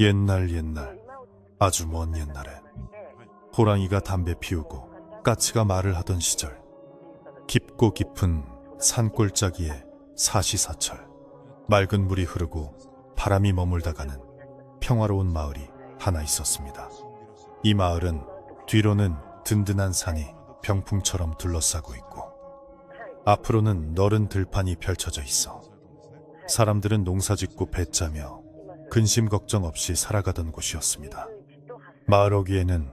옛날 아주 먼 옛날에 호랑이가 담배 피우고 까치가 말을 하던 시절, 깊고 깊은 산골짜기에 사시사철 맑은 물이 흐르고 바람이 머물다가는 평화로운 마을이 하나 있었습니다. 이 마을은 뒤로는 든든한 산이 병풍처럼 둘러싸고 있고 앞으로는 너른 들판이 펼쳐져 있어 사람들은 농사짓고 배짜며 근심 걱정 없이 살아가던 곳이었습니다. 마을 어귀에는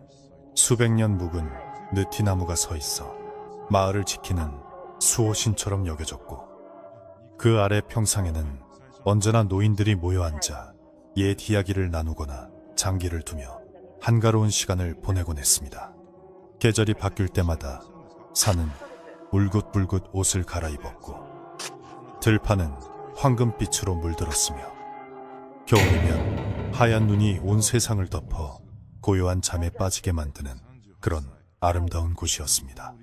수백 년 묵은 느티나무가 서 있어 마을을 지키는 수호신처럼 여겨졌고 그 아래 평상에는 언제나 노인들이 모여 앉아 옛 이야기를 나누거나 장기를 두며 한가로운 시간을 보내곤 했습니다. 계절이 바뀔 때마다 산은 울긋불긋 옷을 갈아입었고 들판은 황금빛으로 물들었으며 겨울이면 하얀 눈이 온 세상을 덮어 고요한 잠에 빠지게 만드는 그런 아름다운 곳이었습니다.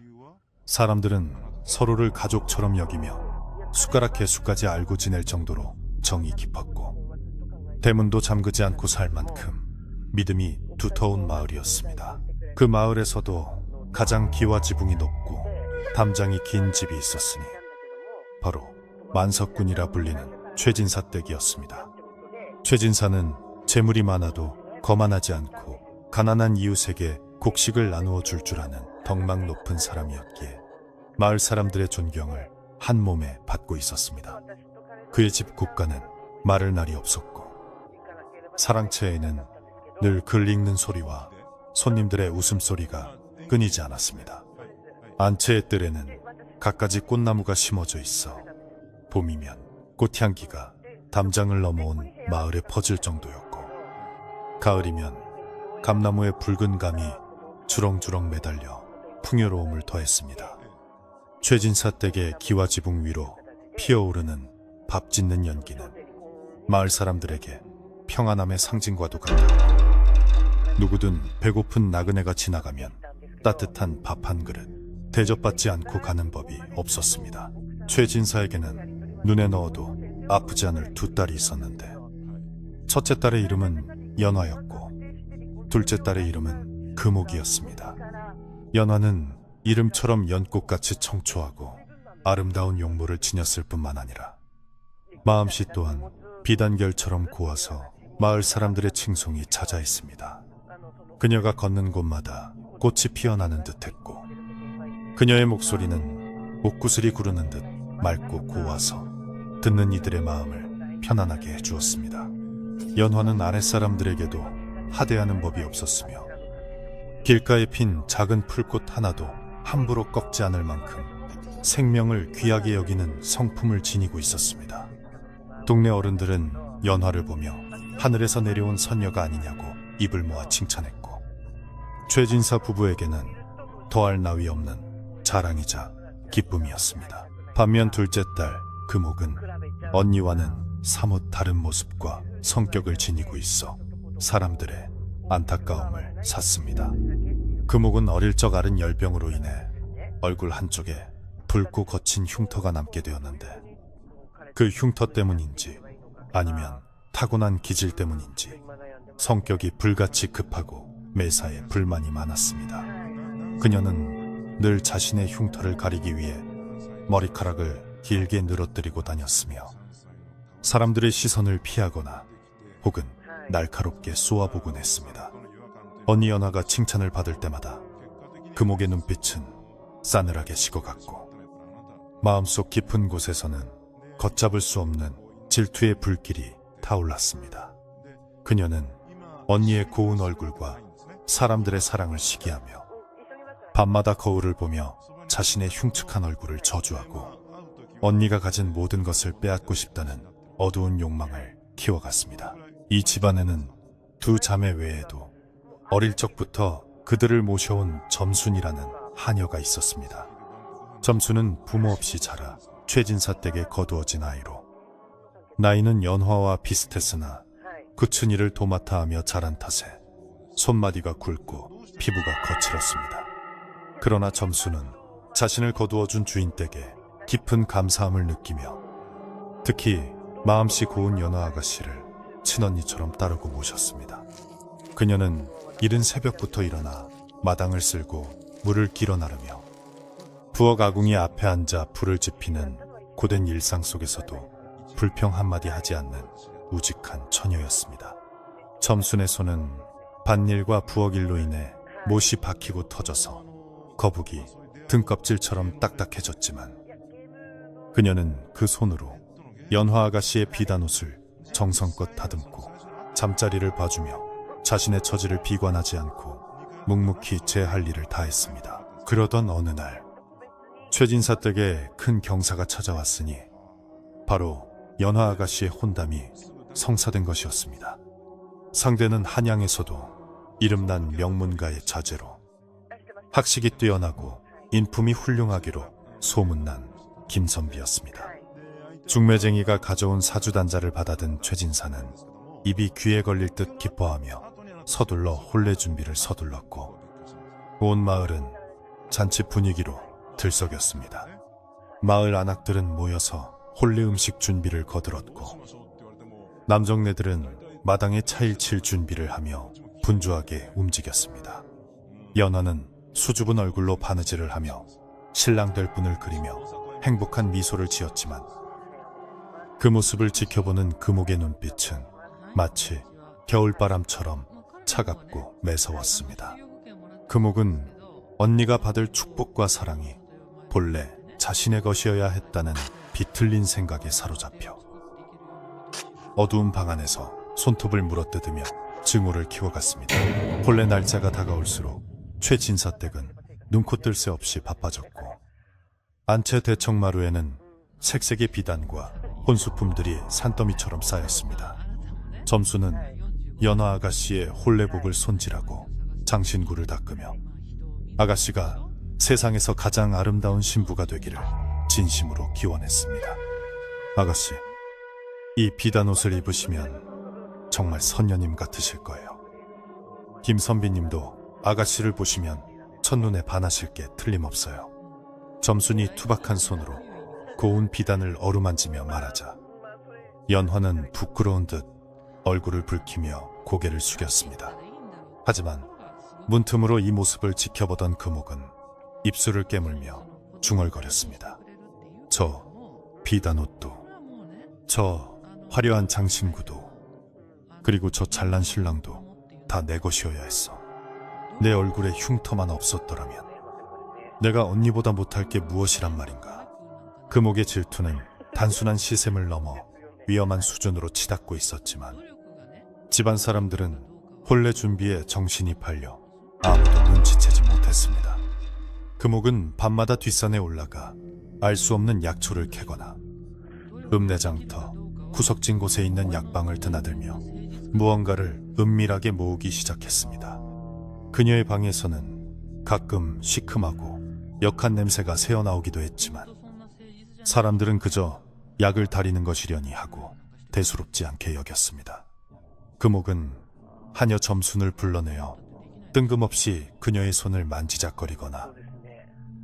사람들은 서로를 가족처럼 여기며 숟가락 개수까지 알고 지낼 정도로 정이 깊었고 대문도 잠그지 않고 살 만큼 믿음이 두터운 마을이었습니다. 그 마을에서도 가장 기와 지붕이 높고 담장이 긴 집이 있었으니 바로 만석군이라 불리는 최진사 댁이었습니다. 최진사는 재물이 많아도 거만하지 않고 가난한 이웃에게 곡식을 나누어 줄 줄 아는 덕망 높은 사람이었기에 마을 사람들의 존경을 한 몸에 받고 있었습니다. 그의 집 곳간은 마를 날이 없었고 사랑채에는 늘 글 읽는 소리와 손님들의 웃음소리가 끊이지 않았습니다. 안채의 뜰에는 갖가지 꽃나무가 심어져 있어 봄이면 꽃향기가 담장을 넘어온 마을에 퍼질 정도였고 가을이면 감나무의 붉은 감이 주렁주렁 매달려 풍요로움을 더했습니다. 최진사 댁의 기와 지붕 위로 피어오르는 밥 짓는 연기는 마을 사람들에게 평안함의 상징과도 같았고 누구든 배고픈 나그네가 지나가면 따뜻한 밥 한 그릇 대접받지 않고 가는 법이 없었습니다. 최진사에게는 눈에 넣어도 아프지 않을 두 딸이 있었는데 첫째 딸의 이름은 연화였고 둘째 딸의 이름은 금옥이었습니다. 연화는 이름처럼 연꽃같이 청초하고 아름다운 용모를 지녔을 뿐만 아니라 마음씨 또한 비단결처럼 고와서 마을 사람들의 칭송이 자자했습니다. 그녀가 걷는 곳마다 꽃이 피어나는 듯했고 그녀의 목소리는 옥구슬이 구르는 듯 맑고 고와서 듣는 이들의 마음을 편안하게 해주었습니다. 연화는 아랫사람들에게도 하대하는 법이 없었으며 길가에 핀 작은 풀꽃 하나도 함부로 꺾지 않을 만큼 생명을 귀하게 여기는 성품을 지니고 있었습니다. 동네 어른들은 연화를 보며 하늘에서 내려온 선녀가 아니냐고 입을 모아 칭찬했고 최진사 부부에게는 더할 나위 없는 자랑이자 기쁨이었습니다. 반면 둘째 딸 금옥은 언니와는 사뭇 다른 모습과 성격을 지니고 있어 사람들의 안타까움을 샀습니다. 금옥은 어릴 적 앓은 열병으로 인해 얼굴 한쪽에 붉고 거친 흉터가 남게 되었는데 그 흉터 때문인지 아니면 타고난 기질 때문인지 성격이 불같이 급하고 매사에 불만이 많았습니다. 그녀는 늘 자신의 흉터를 가리기 위해 머리카락을 길게 늘어뜨리고 다녔으며 사람들의 시선을 피하거나 혹은 날카롭게 쏘아보곤 했습니다. 언니 연화가 칭찬을 받을 때마다 금옥의 눈빛은 싸늘하게 식어갔고 마음속 깊은 곳에서는 걷잡을 수 없는 질투의 불길이 타올랐습니다. 그녀는 언니의 고운 얼굴과 사람들의 사랑을 시기하며 밤마다 거울을 보며 자신의 흉측한 얼굴을 저주하고 언니가 가진 모든 것을 빼앗고 싶다는 어두운 욕망을 키워갔습니다. 이 집안에는 두 자매 외에도 어릴 적부터 그들을 모셔온 점순이라는 하녀가 있었습니다. 점순은 부모 없이 자라 최진사 댁에 거두어진 아이로 나이는 연화와 비슷했으나 구춘이를 도맡아 하며 자란 탓에 손마디가 굵고 피부가 거칠었습니다. 그러나 점수는 자신을 거두어준 주인 댁에 깊은 감사함을 느끼며 특히 마음씨 고운 연화 아가씨를 친언니처럼 따르고 모셨습니다. 그녀는 이른 새벽부터 일어나 마당을 쓸고 물을 길어 나르며 부엌 아궁이 앞에 앉아 불을 지피는 고된 일상 속에서도 불평 한마디 하지 않는 우직한 처녀였습니다. 점순의 손은 밭일과 부엌 일로 인해 못이 박히고 터져서 거북이 등껍질처럼 딱딱해졌지만 그녀는 그 손으로 연화 아가씨의 비단옷을 정성껏 다듬고 잠자리를 봐주며 자신의 처지를 비관하지 않고 묵묵히 제 할 일을 다했습니다. 그러던 어느 날 최진사 댁에 큰 경사가 찾아왔으니 바로 연화 아가씨의 혼담이 성사된 것이었습니다. 상대는 한양에서도 이름난 명문가의 자제로 학식이 뛰어나고 인품이 훌륭하기로 소문난 김선비였습니다. 중매쟁이가 가져온 사주단자를 받아든 최진사는 입이 귀에 걸릴 듯 기뻐하며 서둘러 혼례 준비를 서둘렀고 온 마을은 잔치 분위기로 들썩였습니다. 마을 안악들은 모여서 혼례 음식 준비를 거들었고 남정네들은 마당에 차일 칠 준비를 하며 분주하게 움직였습니다. 연화는 수줍은 얼굴로 바느질을 하며 신랑 될 분을 그리며 행복한 미소를 지었지만 그 모습을 지켜보는 금옥의 눈빛은 마치 겨울바람처럼 차갑고 매서웠습니다. 금옥은 언니가 받을 축복과 사랑이 본래 자신의 것이어야 했다는 비틀린 생각에 사로잡혀 어두운 방 안에서 손톱을 물어뜯으며 증오를 키워갔습니다. 본래 날짜가 다가올수록 최진사 댁은 눈코 뜰 새 없이 바빠졌고 안채 대청마루에는 색색의 비단과 혼수품들이 산더미처럼 쌓였습니다. 점수는 연화 아가씨의 혼례복을 손질하고 장신구를 닦으며 아가씨가 세상에서 가장 아름다운 신부가 되기를 진심으로 기원했습니다. 아가씨, 이 비단옷을 입으시면 정말 선녀님 같으실 거예요. 김선비님도 아가씨를 보시면 첫눈에 반하실 게 틀림없어요. 점순이 투박한 손으로 고운 비단을 어루만지며 말하자 연화는 부끄러운 듯 얼굴을 붉히며 고개를 숙였습니다. 하지만 문틈으로 이 모습을 지켜보던 금옥은 입술을 깨물며 중얼거렸습니다. 저 비단옷도, 저 화려한 장신구도, 그리고 저 잘난 신랑도 다 내 것이어야 했어. 내 얼굴에 흉터만 없었더라면 내가 언니보다 못할 게 무엇이란 말인가. 금옥의 질투는 단순한 시샘을 넘어 위험한 수준으로 치닫고 있었지만 집안 사람들은 혼례 준비에 정신이 팔려 아무도 눈치채지 못했습니다. 금옥은 밤마다 뒷산에 올라가 알 수 없는 약초를 캐거나 읍내장터, 구석진 곳에 있는 약방을 드나들며 무언가를 은밀하게 모으기 시작했습니다. 그녀의 방에서는 가끔 시큼하고 역한 냄새가 새어나오기도 했지만 사람들은 그저 약을 다리는 것이려니 하고 대수롭지 않게 여겼습니다. 금옥은 하녀 점순을 불러내어 뜬금없이 그녀의 손을 만지작거리거나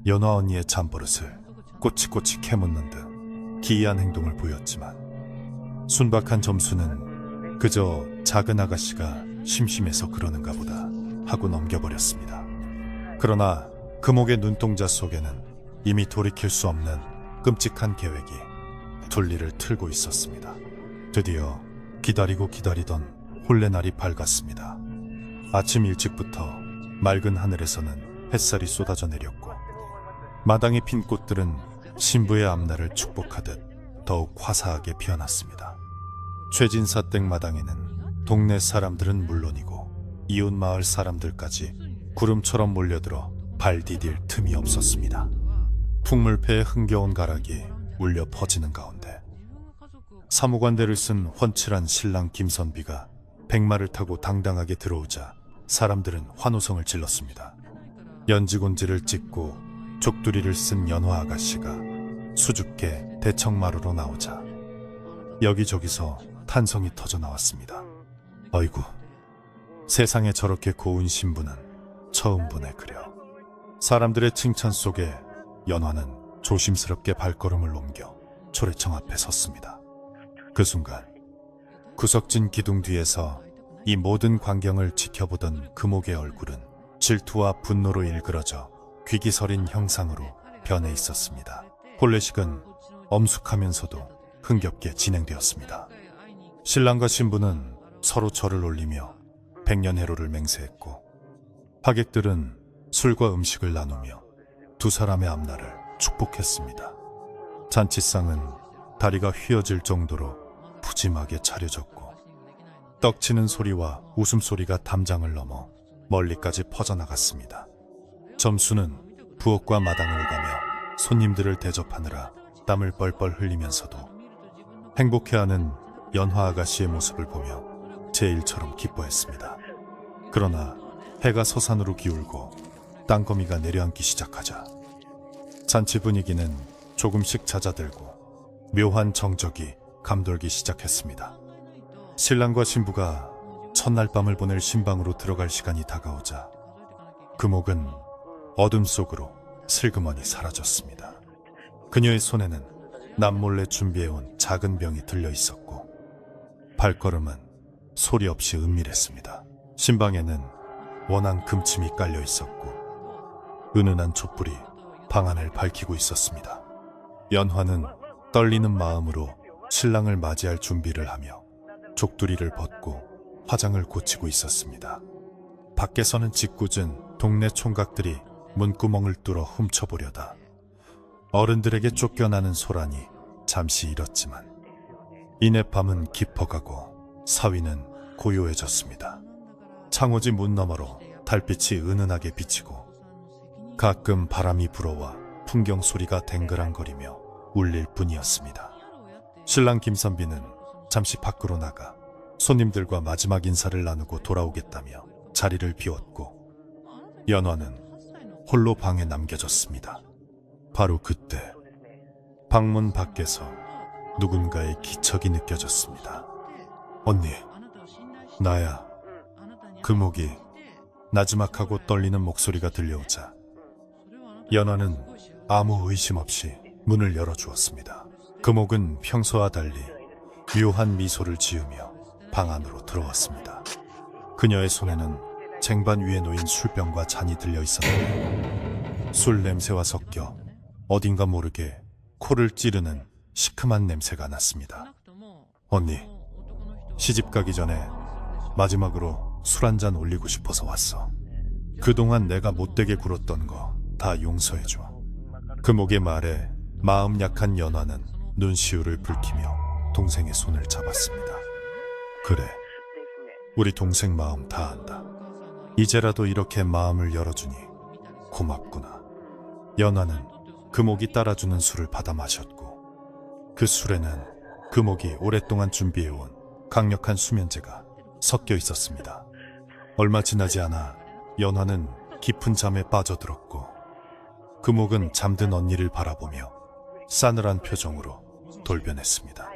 연화 언니의 잠버릇을 꼬치꼬치 캐묻는 등 기이한 행동을 보였지만 순박한 점순은 그저 작은 아가씨가 심심해서 그러는가 보다 하고 넘겨버렸습니다. 그러나 금옥의 눈동자 속에는 이미 돌이킬 수 없는 끔찍한 계획이 둘리를 틀고 있었습니다. 드디어 기다리고 기다리던 혼례날이 밝았습니다. 아침 일찍부터 맑은 하늘에서는 햇살이 쏟아져 내렸고 마당에 핀 꽃들은 신부의 앞날을 축복하듯 더욱 화사하게 피어났습니다. 최진사 댁 마당에는 동네 사람들은 물론이고 이웃 마을 사람들까지 구름처럼 몰려들어 발 디딜 틈이 없었습니다. 풍물패의 흥겨운 가락이 울려 퍼지는 가운데 사무관대를 쓴 훤칠한 신랑 김선비가 백마를 타고 당당하게 들어오자 사람들은 환호성을 질렀습니다. 연지곤지를 찍고 족두리를 쓴 연화 아가씨가 수줍게 대청마루로 나오자 여기저기서 탄성이 터져 나왔습니다. 어이구, 세상에 저렇게 고운 신부는 처음 보네 그려. 사람들의 칭찬 속에 연화는 조심스럽게 발걸음을 옮겨 초래청 앞에 섰습니다. 그 순간 구석진 기둥 뒤에서 이 모든 광경을 지켜보던 금옥의 얼굴은 질투와 분노로 일그러져 귀기서린 형상으로 변해 있었습니다. 혼례식은 엄숙하면서도 흥겹게 진행되었습니다. 신랑과 신부는 서로 절을 올리며 백년해로를 맹세했고, 하객들은 술과 음식을 나누며 두 사람의 앞날을 축복했습니다. 잔치상은 다리가 휘어질 정도로 푸짐하게 차려졌고, 떡치는 소리와 웃음소리가 담장을 넘어 멀리까지 퍼져나갔습니다. 점수는 부엌과 마당을 가며 손님들을 대접하느라 땀을 뻘뻘 흘리면서도 행복해하는 연화 아가씨의 모습을 보며 제 일처럼 기뻐했습니다. 그러나 해가 서산으로 기울고 땅거미가 내려앉기 시작하자 잔치 분위기는 조금씩 잦아들고 묘한 정적이 감돌기 시작했습니다. 신랑과 신부가 첫날 밤을 보낼 신방으로 들어갈 시간이 다가오자 금옥은 어둠 속으로 슬그머니 사라졌습니다. 그녀의 손에는 남몰래 준비해온 작은 병이 들려 있었고, 발걸음은 소리 없이 은밀했습니다. 신방에는 원한 금침이 깔려 있었고, 은은한 촛불이 방 안을 밝히고 있었습니다. 연화는 떨리는 마음으로 신랑을 맞이할 준비를 하며 족두리를 벗고 화장을 고치고 있었습니다. 밖에서는 짓궂은 동네 총각들이 문구멍을 뚫어 훔쳐보려다 어른들에게 쫓겨나는 소란이 잠시 일었지만, 이내 밤은 깊어가고 사위는 고요해졌습니다. 창호지 문 너머로 달빛이 은은하게 비치고 가끔 바람이 불어와 풍경 소리가 댕그랑거리며 울릴 뿐이었습니다. 신랑 김선비는 잠시 밖으로 나가 손님들과 마지막 인사를 나누고 돌아오겠다며 자리를 비웠고, 연화는 홀로 방에 남겨졌습니다. 바로 그때 방문 밖에서 누군가의 기척이 느껴졌습니다. 언니, 나야. 금옥이 나지막하고 떨리는 목소리가 들려오자 연화는 아무 의심 없이 문을 열어주었습니다. 금옥은 평소와 달리 묘한 미소를 지으며 방 안으로 들어왔습니다. 그녀의 손에는 쟁반 위에 놓인 술병과 잔이 들려 있었는데, 술 냄새와 섞여 어딘가 모르게 코를 찌르는 시큼한 냄새가 났습니다. 언니, 시집 가기 전에 마지막으로 술 한 잔 올리고 싶어서 왔어. 그동안 내가 못되게 굴었던 거 다 용서해줘. 금옥의 말에 마음 약한 연화는 눈시울을 붉히며 동생의 손을 잡았습니다. 그래, 우리 동생 마음 다 안다. 이제라도 이렇게 마음을 열어주니 고맙구나. 연화는 금옥이 따라주는 술을 받아 마셨고, 그 술에는 금옥이 오랫동안 준비해온 강력한 수면제가 섞여 있었습니다. 얼마 지나지 않아 연화는 깊은 잠에 빠져들었고, 금옥은 잠든 언니를 바라보며 싸늘한 표정으로 돌변했습니다.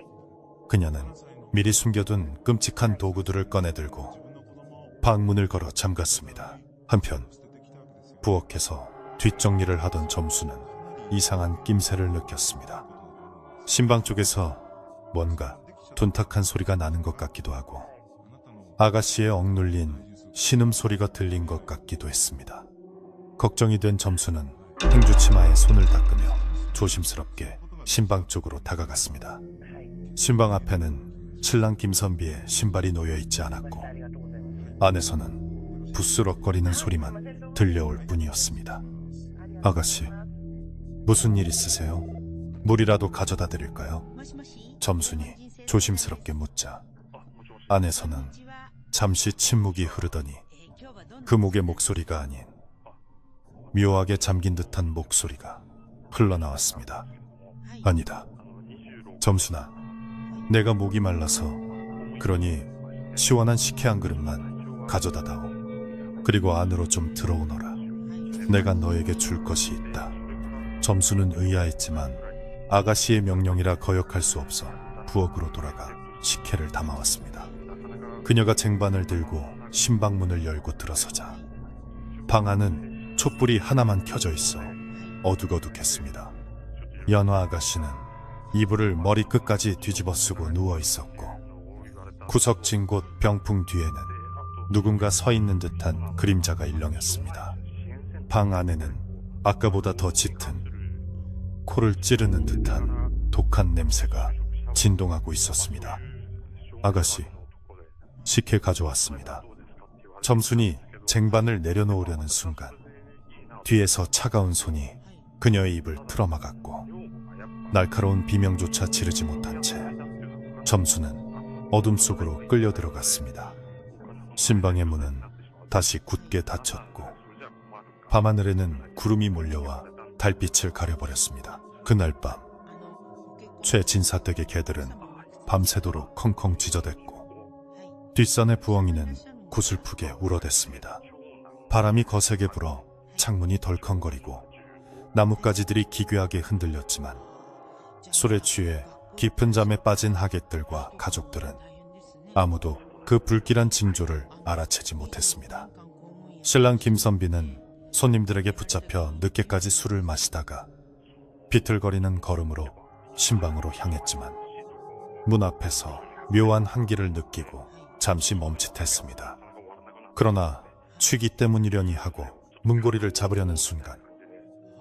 그녀는 미리 숨겨둔 끔찍한 도구들을 꺼내들고 방문을 걸어 잠갔습니다. 한편 부엌에서 뒷정리를 하던 점수는 이상한 낌새를 느꼈습니다. 신방 쪽에서 뭔가 둔탁한 소리가 나는 것 같기도 하고, 아가씨의 억눌린 신음소리가 들린 것 같기도 했습니다. 걱정이 된 점수는 행주치마에 손을 닦으며 조심스럽게 신방 쪽으로 다가갔습니다. 신방 앞에는 신랑 김선비의 신발이 놓여 있지 않았고, 안에서는 부스럭거리는 소리만 들려올 뿐이었습니다. 아가씨, 무슨 일 있으세요? 물이라도 가져다 드릴까요? 점순이 조심스럽게 묻자 안에서는 잠시 침묵이 흐르더니 금옥의 목소리가 아닌 묘하게 잠긴 듯한 목소리가 흘러나왔습니다. 아니다. 점순아, 내가 목이 말라서 그러니 시원한 식혜 한 그릇만 가져다 다오. 그리고 안으로 좀 들어오너라. 내가 너에게 줄 것이 있다. 점수는 의아했지만 아가씨의 명령이라 거역할 수 없어 부엌으로 돌아가 식혜를 담아왔습니다. 그녀가 쟁반을 들고 신방문을 열고 들어서자 방 안은 촛불이 하나만 켜져 있어 어둑어둑했습니다. 연화 아가씨는 이불을 머리끝까지 뒤집어 쓰고 누워 있었고, 구석진 곳 병풍 뒤에는 누군가 서 있는 듯한 그림자가 일렁였습니다. 방 안에는 아까보다 더 짙은, 코를 찌르는 듯한 독한 냄새가 진동하고 있었습니다. 아가씨, 식혜 가져왔습니다. 점순이 쟁반을 내려놓으려는 순간 뒤에서 차가운 손이 그녀의 입을 틀어막았고 날카로운 비명조차 지르지 못한 채 점수는 어둠 속으로 끌려 들어갔습니다. 신방의 문은 다시 굳게 닫혔고 밤하늘에는 구름이 몰려와 달빛을 가려버렸습니다. 그날 밤 최진사댁의 개들은 밤새도록 컹컹 짖어댔고 뒷산의 부엉이는 구슬프게 울어댔습니다. 바람이 거세게 불어 창문이 덜컹거리고 나뭇가지들이 기괴하게 흔들렸지만 술에 취해 깊은 잠에 빠진 하객들과 가족들은 아무도 그 불길한 징조를 알아채지 못했습니다. 신랑 김선비는 손님들에게 붙잡혀 늦게까지 술을 마시다가 비틀거리는 걸음으로 신방으로 향했지만 문 앞에서 묘한 한기를 느끼고 잠시 멈칫했습니다. 그러나 취기 때문이려니 하고 문고리를 잡으려는 순간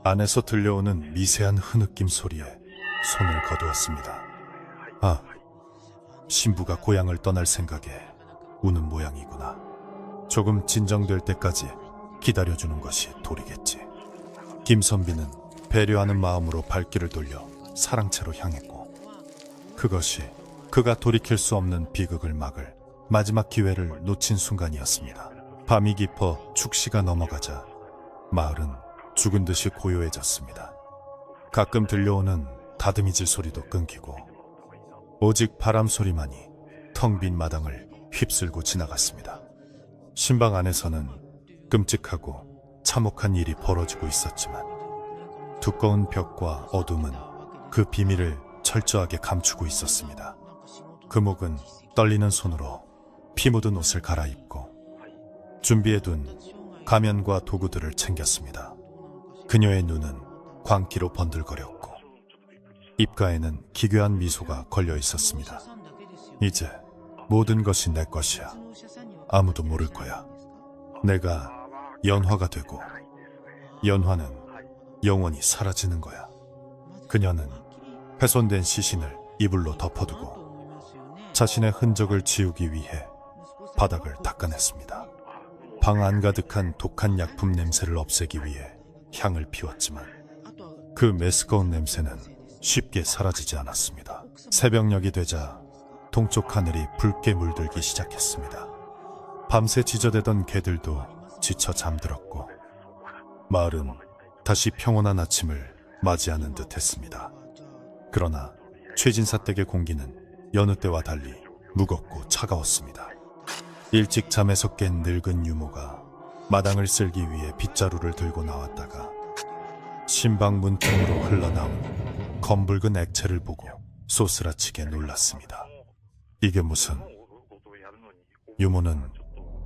안에서 들려오는 미세한 흐느낌 소리에 손을 거두었습니다. 아, 신부가 고향을 떠날 생각에 우는 모양이구나. 조금 진정될 때까지 기다려주는 것이 도리겠지. 김선비는 배려하는 마음으로 발길을 돌려 사랑채로 향했고 그것이 그가 돌이킬 수 없는 비극을 막을 마지막 기회를 놓친 순간이었습니다. 밤이 깊어 축시가 넘어가자 마을은 죽은 듯이 고요해졌습니다. 가끔 들려오는 다듬이질 소리도 끊기고 오직 바람 소리만이 텅 빈 마당을 휩쓸고 지나갔습니다. 신방 안에서는 끔찍하고 참혹한 일이 벌어지고 있었지만 두꺼운 벽과 어둠은 그 비밀을 철저하게 감추고 있었습니다. 금옥은 떨리는 손으로 피 묻은 옷을 갈아입고 준비해둔 가면과 도구들을 챙겼습니다. 그녀의 눈은 광기로 번들거렸고 입가에는 기괴한 미소가 걸려 있었습니다. 이제 모든 것이 내 것이야. 아무도 모를 거야. 내가 연화가 되고 연화는 영원히 사라지는 거야. 그녀는 훼손된 시신을 이불로 덮어두고 자신의 흔적을 지우기 위해 바닥을 닦아냈습니다. 방 안 가득한 독한 약품 냄새를 없애기 위해 향을 피웠지만 그 메스꺼운 냄새는 쉽게 사라지지 않았습니다. 새벽녘이 되자 동쪽 하늘이 붉게 물들기 시작했습니다. 밤새 짖어대던 개들도 지쳐 잠들었고 마을은 다시 평온한 아침을 맞이하는 듯 했습니다. 그러나 최진사댁의 공기는 여느 때와 달리 무겁고 차가웠습니다. 일찍 잠에서 깬 늙은 유모가 마당을 쓸기 위해 빗자루를 들고 나왔다가 신방 문틈으로 흘러나온 검붉은 액체를 보고 소스라치게 놀랐습니다. 이게 무슨... 유모는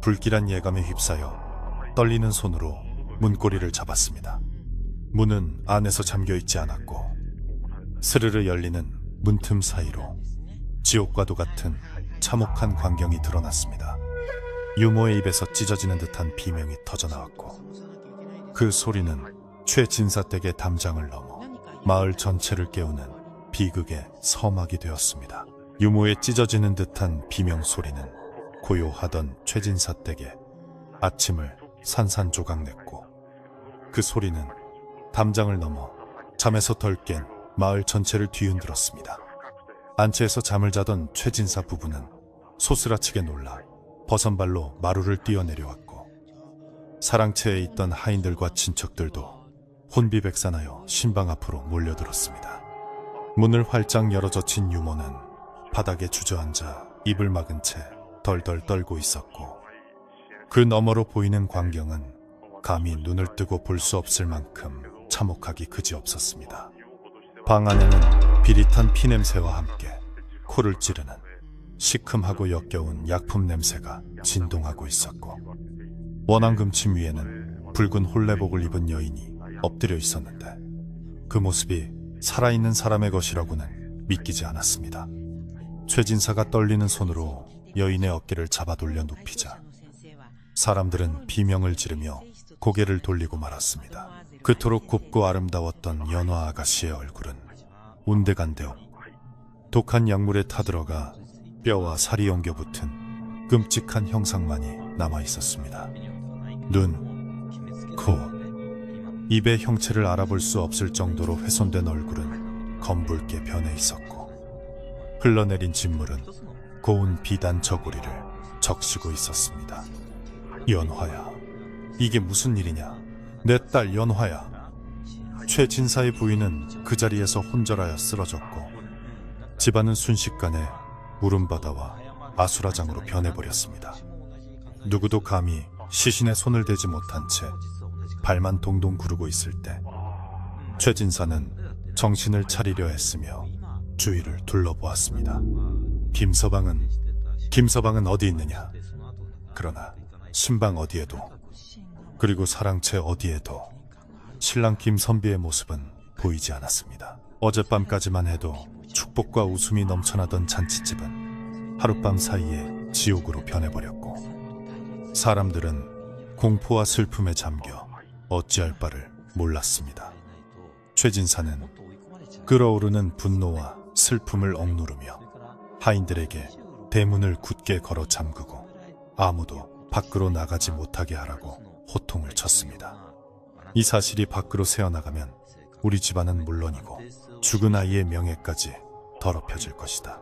불길한 예감에 휩싸여 떨리는 손으로 문고리를 잡았습니다. 문은 안에서 잠겨있지 않았고 스르르 열리는 문틈 사이로 지옥과도 같은 참혹한 광경이 드러났습니다. 유모의 입에서 찢어지는 듯한 비명이 터져나왔고 그 소리는 최진사댁의 담장을 넘어 마을 전체를 깨우는 비극의 서막이 되었습니다. 유모의 찢어지는 듯한 비명 소리는 고요하던 최진사댁의 아침을 산산조각냈고 그 소리는 담장을 넘어 잠에서 덜 깬 마을 전체를 뒤흔들었습니다. 안채에서 잠을 자던 최진사 부부는 소스라치게 놀라 버선발로 마루를 뛰어내려왔고 사랑채에 있던 하인들과 친척들도 혼비백산하여 신방 앞으로 몰려들었습니다. 문을 활짝 열어 젖힌 유모는 바닥에 주저앉아 입을 막은 채 덜덜 떨고 있었고 그 너머로 보이는 광경은 감히 눈을 뜨고 볼 수 없을 만큼 참혹하기 그지없었습니다. 방 안에는 비릿한 피냄새와 함께 코를 찌르는 시큼하고 역겨운 약품 냄새가 진동하고 있었고 원앙금침 위에는 붉은 홀레복을 입은 여인이 엎드려 있었는데 그 모습이 살아있는 사람의 것이라고는 믿기지 않았습니다. 최진사가 떨리는 손으로 여인의 어깨를 잡아 돌려 눕히자 사람들은 비명을 지르며 고개를 돌리고 말았습니다. 그토록 곱고 아름다웠던 연화 아가씨의 얼굴은 온데간데 없고 독한 약물에 타들어가 뼈와 살이 엉겨 붙은 끔찍한 형상만이 남아 있었습니다. 눈, 코, 입의 형체를 알아볼 수 없을 정도로 훼손된 얼굴은 검붉게 변해 있었고 흘러내린 진물은 고운 비단 저고리를 적시고 있었습니다. 연화야, 이게 무슨 일이냐? 내 딸 연화야. 최진사의 부인은 그 자리에서 혼절하여 쓰러졌고 집안은 순식간에 울음바다와 아수라장으로 변해버렸습니다. 누구도 감히 시신에 손을 대지 못한 채 발만 동동 구르고 있을 때 최진사는 정신을 차리려 했으며 주위를 둘러보았습니다. 김서방은 어디 있느냐? 그러나 신방 어디에도, 그리고 사랑채 어디에도 신랑 김선비의 모습은 보이지 않았습니다. 어젯밤까지만 해도 축복과 웃음이 넘쳐나던 잔치집은 하룻밤 사이에 지옥으로 변해버렸고 사람들은 공포와 슬픔에 잠겨 어찌할 바를 몰랐습니다. 최진사는 끓어오르는 분노와 슬픔을 억누르며 하인들에게 대문을 굳게 걸어 잠그고 아무도 밖으로 나가지 못하게 하라고 호통을 쳤습니다. 이 사실이 밖으로 새어나가면 우리 집안은 물론이고 죽은 아이의 명예까지 더럽혀질 것이다.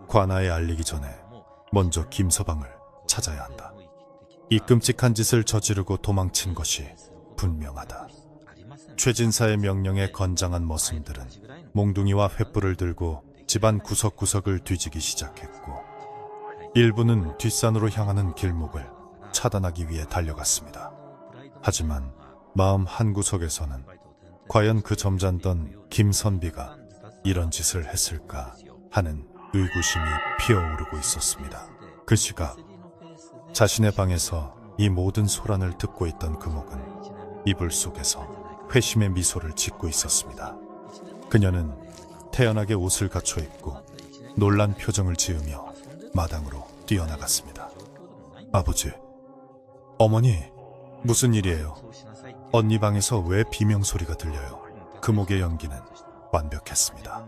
관아에 알리기 전에 먼저 김서방을 찾아야 한다. 이 끔찍한 짓을 저지르고 도망친 것이 분명하다. 최진사의 명령에 건장한 머슴들은 몽둥이와 횃불을 들고 집안 구석구석을 뒤지기 시작했고 일부는 뒷산으로 향하는 길목을 차단하기 위해 달려갔습니다. 하지만 마음 한구석에서는 과연 그 점잖던 김선비가 이런 짓을 했을까 하는 의구심이 피어오르고 있었습니다. 그 시각 자신의 방에서 이 모든 소란을 듣고 있던 금옥은 이불 속에서 회심의 미소를 짓고 있었습니다. 그녀는 태연하게 옷을 갖춰 입고 놀란 표정을 지으며 마당으로 뛰어나갔습니다. 아버지, 어머니, 무슨 일이에요? 언니 방에서 왜 비명소리가 들려요? 금옥의 연기는 완벽했습니다.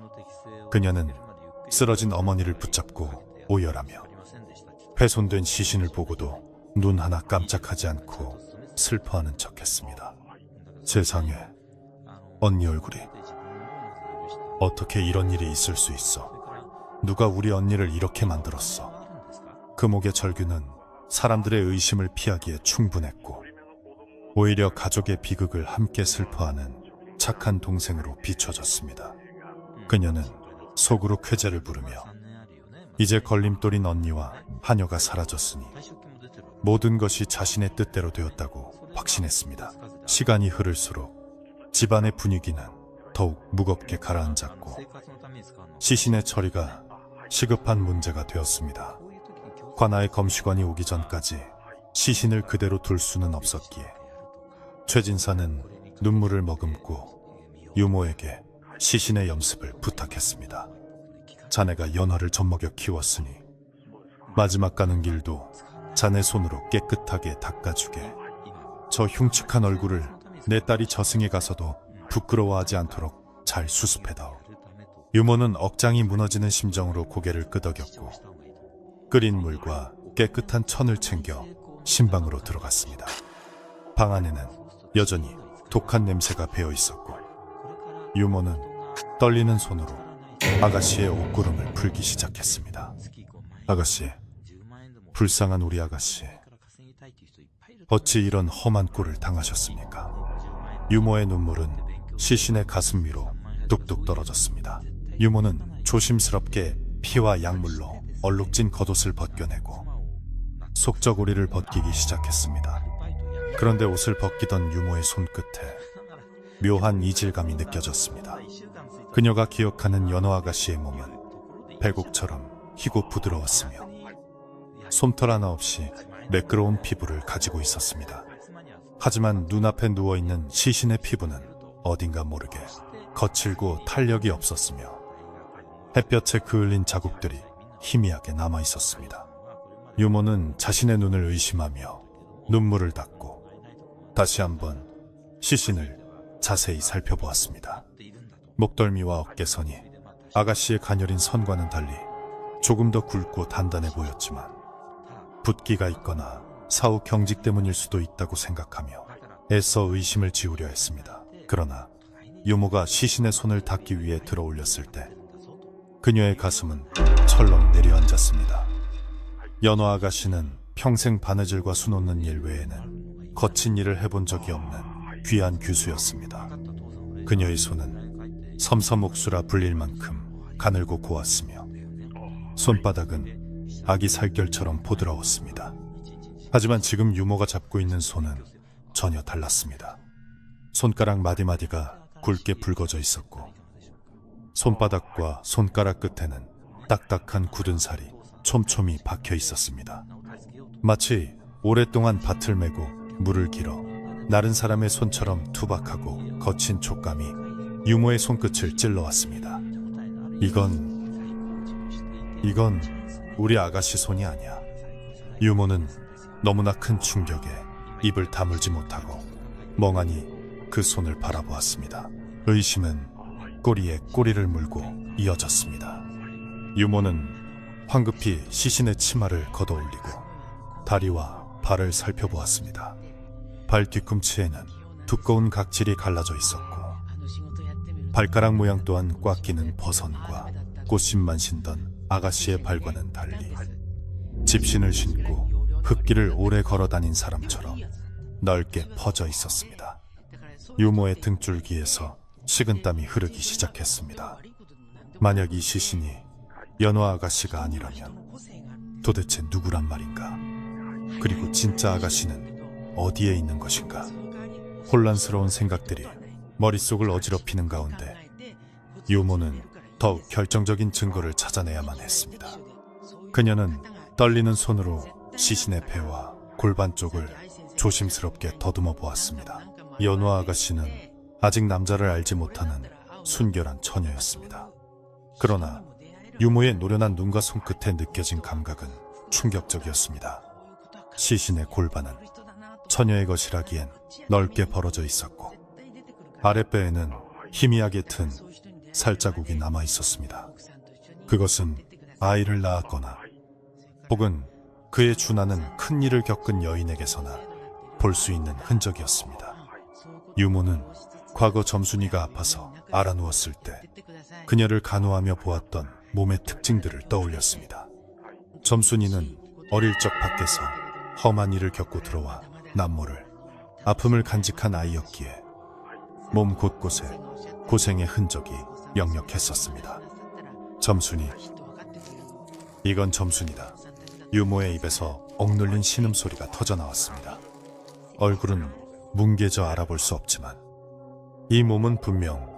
그녀는 쓰러진 어머니를 붙잡고 오열하며 훼손된 시신을 보고도 눈 하나 깜짝하지 않고 슬퍼하는 척했습니다. 세상에, 언니 얼굴이 어떻게 이런 일이 있을 수 있어? 누가 우리 언니를 이렇게 만들었어? 금옥의 절규는 사람들의 의심을 피하기에 충분했고 오히려 가족의 비극을 함께 슬퍼하는 착한 동생으로 비춰졌습니다. 그녀는 속으로 쾌재를 부르며 이제 걸림돌인 언니와 하녀가 사라졌으니 모든 것이 자신의 뜻대로 되었다고 확신했습니다. 시간이 흐를수록 집안의 분위기는 더욱 무겁게 가라앉았고 시신의 처리가 시급한 문제가 되었습니다. 관아의 검시관이 오기 전까지 시신을 그대로 둘 수는 없었기에 최진사는 눈물을 머금고 유모에게 시신의 염습을 부탁했습니다. 자네가 연화를 젖먹여 키웠으니 마지막 가는 길도 자네 손으로 깨끗하게 닦아주게. 저 흉측한 얼굴을 내 딸이 저승에 가서도 부끄러워하지 않도록 잘 수습해다오. 유모는 억장이 무너지는 심정으로 고개를 끄덕였고 끓인 물과 깨끗한 천을 챙겨 신방으로 들어갔습니다. 방 안에는 여전히 독한 냄새가 배어 있었고 유모는 떨리는 손으로 아가씨의 옷구름을 풀기 시작했습니다. 아가씨, 불쌍한 우리 아가씨, 어찌 이런 험한 꼴을 당하셨습니까? 유모의 눈물은 시신의 가슴 위로 뚝뚝 떨어졌습니다. 유모는 조심스럽게 피와 약물로 얼룩진 겉옷을 벗겨내고 속저고리를 벗기기 시작했습니다. 그런데 옷을 벗기던 유모의 손끝에 묘한 이질감이 느껴졌습니다. 그녀가 기억하는 연호 아가씨의 몸은 백옥처럼 희고 부드러웠으며 솜털 하나 없이 매끄러운 피부를 가지고 있었습니다. 하지만 눈앞에 누워있는 시신의 피부는 어딘가 모르게 거칠고 탄력이 없었으며 햇볕에 그을린 자국들이 희미하게 남아 있었습니다. 유모는 자신의 눈을 의심하며 눈물을 닦고 다시 한번 시신을 자세히 살펴보았습니다. 목덜미와 어깨선이 아가씨의 가녀린 선과는 달리 조금 더 굵고 단단해 보였지만 붓기가 있거나 사후 경직 때문일 수도 있다고 생각하며 애써 의심을 지우려 했습니다. 그러나 유모가 시신의 손을 닿기 위해 들어 올렸을 때 그녀의 가슴은 철렁 내려앉았습니다. 연호 아가씨는 평생 바느질과 수놓는 일 외에는 거친 일을 해본 적이 없는 귀한 규수였습니다. 그녀의 손은 섬섬옥수라 불릴 만큼 가늘고 고왔으며 손바닥은 아기 살결처럼 부드러웠습니다. 하지만 지금 유모가 잡고 있는 손은 전혀 달랐습니다. 손가락 마디마디가 굵게 붉어져 있었고 손바닥과 손가락 끝에는 딱딱한 굳은 살이 촘촘히 박혀 있었습니다. 마치 오랫동안 밭을 메고 물을 길어 나른 사람의 손처럼 투박하고 거친 촉감이 유모의 손끝을 찔러왔습니다. 이건 우리 아가씨 손이 아니야. 유모는 너무나 큰 충격에 입을 다물지 못하고 멍하니 그 손을 바라보았습니다. 의심은 꼬리에 꼬리를 물고 이어졌습니다. 유모는 황급히 시신의 치마를 걷어올리고 다리와 발을 살펴보았습니다. 발 뒤꿈치에는 두꺼운 각질이 갈라져 있었고 발가락 모양 또한 꽉 끼는 버선과 꽃심만 신던 아가씨의 발과는 달리 집신을 신고 흙길을 오래 걸어 다닌 사람처럼 넓게 퍼져 있었습니다. 유모의 등줄기에서 식은땀이 흐르기 시작했습니다. 만약 이 시신이 연호 아가씨가 아니라면 도대체 누구란 말인가? 그리고 진짜 아가씨는 어디에 있는 것인가? 혼란스러운 생각들이 머릿속을 어지럽히는 가운데 유모는 더욱 결정적인 증거를 찾아내야만 했습니다. 그녀는 떨리는 손으로 시신의 배와 골반 쪽을 조심스럽게 더듬어 보았습니다. 연호 아가씨는 아직 남자를 알지 못하는 순결한 처녀였습니다. 그러나 유모의 노련한 눈과 손끝에 느껴진 감각은 충격적이었습니다. 시신의 골반은 처녀의 것이라기엔 넓게 벌어져 있었고 아랫배에는 희미하게 튼 살자국이 남아 있었습니다. 그것은 아이를 낳았거나 혹은 그에 준하는 큰 일을 겪은 여인에게서나 볼 수 있는 흔적이었습니다. 유모는 과거 점순이가 아파서 알아누웠을 때 그녀를 간호하며 보았던 몸의 특징들을 떠올렸습니다. 점순이는 어릴 적 밖에서 험한 일을 겪고 들어와 남모를 아픔을 간직한 아이였기에 몸 곳곳에 고생의 흔적이 역력했었습니다. 점순이, 이건 점순이다. 유모의 입에서 억눌린 신음소리가 터져나왔습니다. 얼굴은 뭉개져 알아볼 수 없지만 이 몸은 분명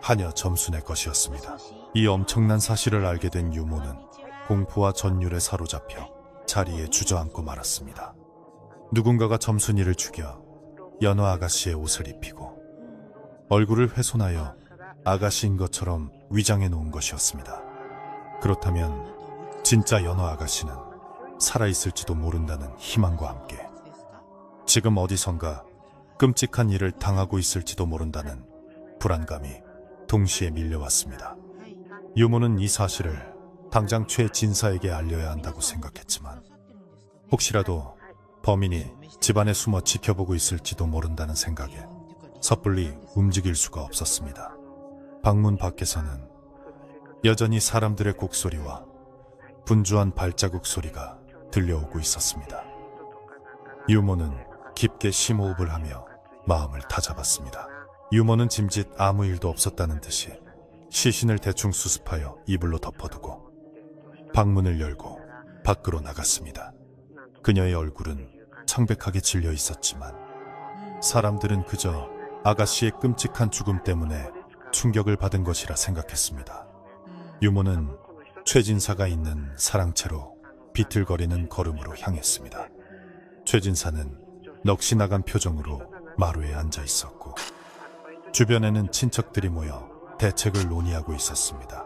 하녀 점순의 것이었습니다. 이 엄청난 사실을 알게 된 유모는 공포와 전율에 사로잡혀 자리에 주저앉고 말았습니다. 누군가가 점순이를 죽여 연호 아가씨의 옷을 입히고 얼굴을 훼손하여 아가씨인 것처럼 위장해 놓은 것이었습니다. 그렇다면 진짜 연호 아가씨는 살아있을지도 모른다는 희망과 함께 지금 어디선가 끔찍한 일을 당하고 있을지도 모른다는 불안감이 동시에 밀려왔습니다. 유모는 이 사실을 당장 최진사에게 알려야 한다고 생각했지만 혹시라도 범인이 집안에 숨어 지켜보고 있을지도 모른다는 생각에 섣불리 움직일 수가 없었습니다. 방문 밖에서는 여전히 사람들의 곡소리와 분주한 발자국 소리가 들려오고 있었습니다. 유모는 깊게 심호흡을 하며 마음을 다잡았습니다. 유모는 짐짓 아무 일도 없었다는 듯이 시신을 대충 수습하여 이불로 덮어두고 방문을 열고 밖으로 나갔습니다. 그녀의 얼굴은 창백하게 질려 있었지만 사람들은 그저 아가씨의 끔찍한 죽음 때문에 충격을 받은 것이라 생각했습니다. 유모는 최진사가 있는 사랑채로 비틀거리는 걸음으로 향했습니다. 최진사는 넋이 나간 표정으로 마루에 앉아 있었고 주변에는 친척들이 모여 대책을 논의하고 있었습니다.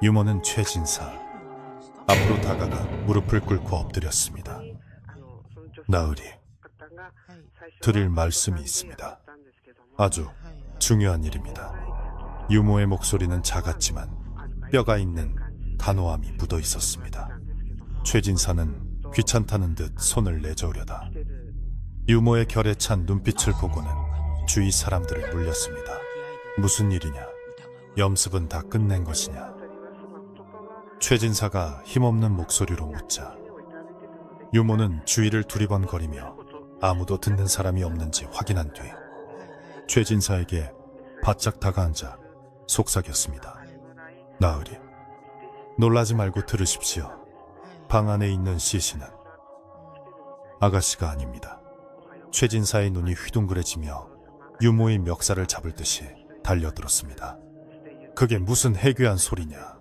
유모는 최진사, 앞으로 다가가 무릎을 꿇고 엎드렸습니다. 나으리, 드릴 말씀이 있습니다. 아주 중요한 일입니다. 유모의 목소리는 작았지만 뼈가 있는 단호함이 묻어 있었습니다. 최진사는 귀찮다는 듯 손을 내저으려다 유모의 결에 찬 눈빛을 보고는 주위 사람들을 물렸습니다. 무슨 일이냐? 염습은 다 끝낸 것이냐? 최진사가 힘없는 목소리로 묻자 유모는 주위를 두리번거리며 아무도 듣는 사람이 없는지 확인한 뒤 최진사에게 바짝 다가앉아 속삭였습니다. 나으리, 놀라지 말고 들으십시오. 방 안에 있는 시신은 아가씨가 아닙니다. 최진사의 눈이 휘둥그레지며 유모의 멱살을 잡을 듯이 달려들었습니다. 그게 무슨 해괴한 소리냐?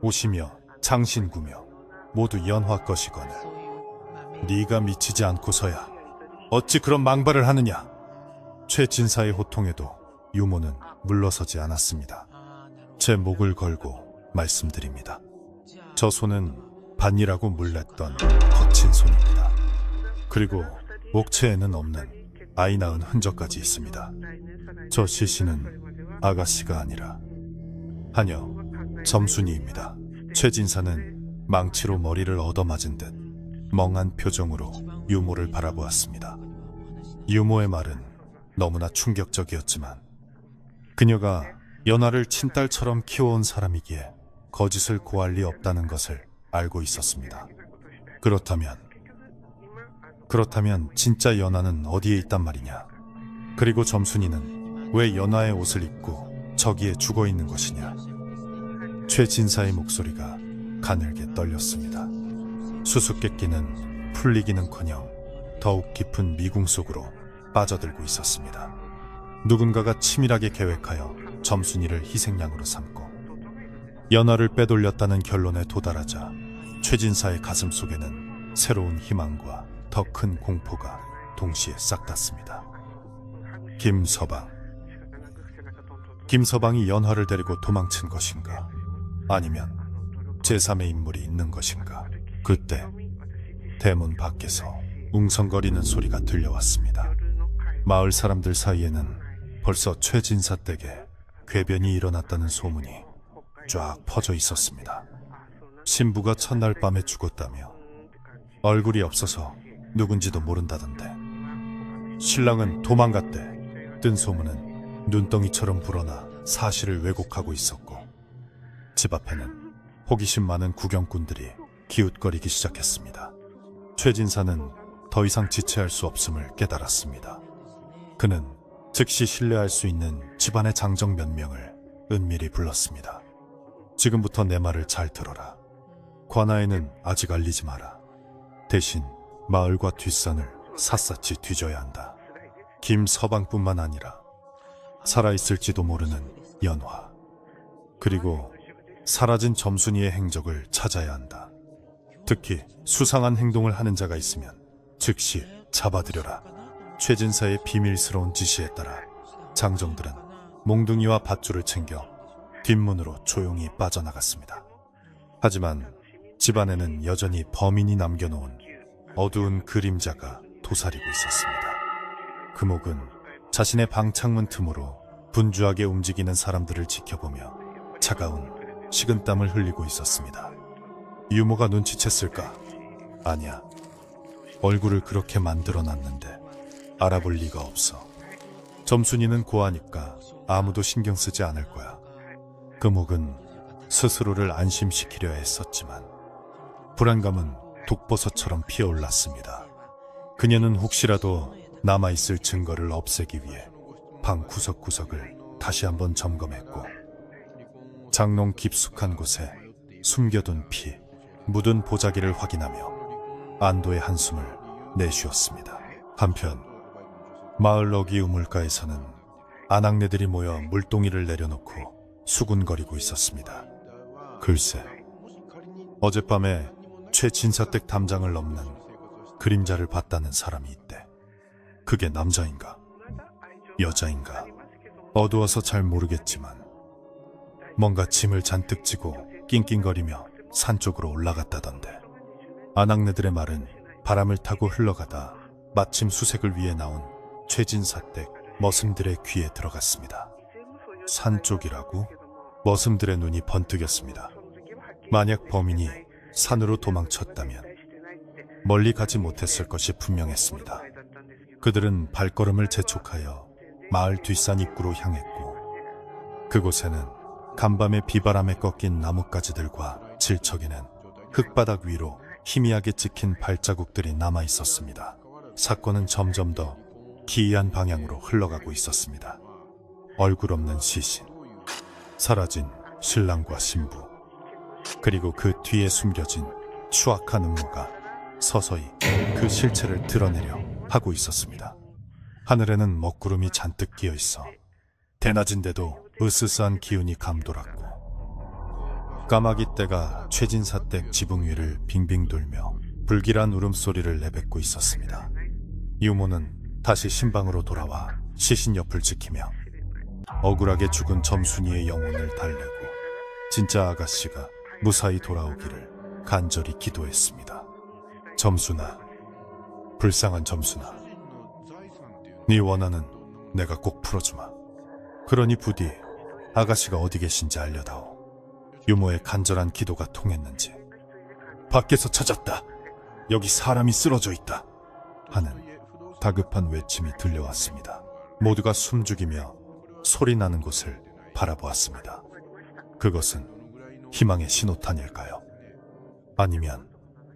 옷이며 장신구며 모두 연화 것이거늘 네가 미치지 않고서야 어찌 그런 망발을 하느냐? 최진사의 호통에도 유모는 물러서지 않았습니다. 제 목을 걸고 말씀드립니다. 저 손은 반이라고 물렸던 거친 손입니다. 그리고 목체에는 없는 아이 낳은 흔적까지 있습니다. 저 시신은 아가씨가 아니라 하녀 점순이입니다. 최진사는 망치로 머리를 얻어맞은 듯 멍한 표정으로 유모를 바라보았습니다. 유모의 말은 너무나 충격적이었지만 그녀가 연하를 친딸처럼 키워온 사람이기에 거짓을 고할 리 없다는 것을 알고 있었습니다. 그렇다면 진짜 연하는 어디에 있단 말이냐? 그리고 점순이는 왜 연하의 옷을 입고 저기에 죽어 있는 것이냐? 최진사의 목소리가 가늘게 떨렸습니다. 수수께끼는 풀리기는커녕 더욱 깊은 미궁 속으로 빠져들고 있었습니다. 누군가가 치밀하게 계획하여 점순이를 희생양으로 삼고 연하를 빼돌렸다는 결론에 도달하자 최진사의 가슴 속에는 새로운 희망과 더 큰 공포가 동시에 싹 닿습니다. 김서방이 연하를 데리고 도망친 것인가? 아니면 제3의 인물이 있는 것인가? 그때 대문 밖에서 웅성거리는 소리가 들려왔습니다. 마을 사람들 사이에는 벌써 최진사 댁에 궤변이 일어났다는 소문이 쫙 퍼져 있었습니다. 신부가 첫날 밤에 죽었다며 얼굴이 없어서 누군지도 모른다던데 신랑은 도망갔대. 뜬 소문은 눈덩이처럼 불어나 사실을 왜곡하고 있었고 집 앞에는 호기심 많은 구경꾼들이 기웃거리기 시작했습니다. 최진사는 더 이상 지체할 수 없음을 깨달았습니다. 그는 즉시 신뢰할 수 있는 집안의 장정 몇 명을 은밀히 불렀습니다. 지금부터 내 말을 잘 들어라. 관아에는 아직 알리지 마라. 대신 마을과 뒷산을 샅샅이 뒤져야 한다. 김서방뿐만 아니라 살아있을지도 모르는 연화, 그리고 사라진 점순이의 행적을 찾아야 한다. 특히 수상한 행동을 하는 자가 있으면 즉시 잡아들여라. 최진사의 비밀스러운 지시에 따라 장정들은 몽둥이와 밧줄을 챙겨 뒷문으로 조용히 빠져나갔습니다. 하지만 집안에는 여전히 범인이 남겨놓은 어두운 그림자가 도사리고 있었습니다. 금옥은 자신의 방창문 틈으로 분주하게 움직이는 사람들을 지켜보며 차가운 식은땀을 흘리고 있었습니다. 유모가 눈치챘을까? 아니야. 얼굴을 그렇게 만들어놨는데 알아볼 리가 없어. 점순이는 고하니까 아무도 신경 쓰지 않을 거야. 금옥은 스스로를 안심시키려 했었지만 불안감은 독버섯처럼 피어올랐습니다. 그녀는 혹시라도 남아있을 증거를 없애기 위해 방 구석구석을 다시 한번 점검했고 장롱 깊숙한 곳에 숨겨둔 피, 묻은 보자기를 확인하며 안도의 한숨을 내쉬었습니다. 한편 마을 어귀 우물가에서는 아낙네들이 모여 물동이를 내려놓고 수군거리고 있었습니다. 글쎄, 어젯밤에 최진사댁 담장을 넘는 그림자를 봤다는 사람이 있대. 그게 남자인가? 여자인가? 어두워서 잘 모르겠지만 뭔가 짐을 잔뜩 지고 낑낑거리며 산 쪽으로 올라갔다던데. 아낙네들의 말은 바람을 타고 흘러가다 마침 수색을 위해 나온 최진사댁 머슴들의 귀에 들어갔습니다. 산 쪽이라고? 머슴들의 눈이 번뜩였습니다. 만약 범인이 산으로 도망쳤다면 멀리 가지 못했을 것이 분명했습니다. 그들은 발걸음을 재촉하여 마을 뒷산 입구로 향했고, 그곳에는 간밤에 비바람에 꺾인 나뭇가지들과 질척이는 흙바닥 위로 희미하게 찍힌 발자국들이 남아 있었습니다. 사건은 점점 더 기이한 방향으로 흘러가고 있었습니다. 얼굴 없는 시신, 사라진 신랑과 신부, 그리고 그 뒤에 숨겨진 추악한 음모가 서서히 그 실체를 드러내려 하고 있었습니다. 하늘에는 먹구름이 잔뜩 끼어 있어 대낮인데도 으스스한 기운이 감돌았고, 까마귀 떼가 최진사 댁 지붕 위를 빙빙 돌며 불길한 울음소리를 내뱉고 있었습니다. 유모는 다시 신방으로 돌아와 시신 옆을 지키며 억울하게 죽은 점순이의 영혼을 달래고 진짜 아가씨가 무사히 돌아오기를 간절히 기도했습니다. 점순아, 불쌍한 점순아, 네 원한은 내가 꼭 풀어주마. 그러니 부디 아가씨가 어디 계신지 알려다오. 유모의 간절한 기도가 통했는지 밖에서 찾았다, 여기 사람이 쓰러져 있다 하는 다급한 외침이 들려왔습니다. 모두가 숨죽이며 소리나는 곳을 바라보았습니다. 그것은 희망의 신호탄일까요? 아니면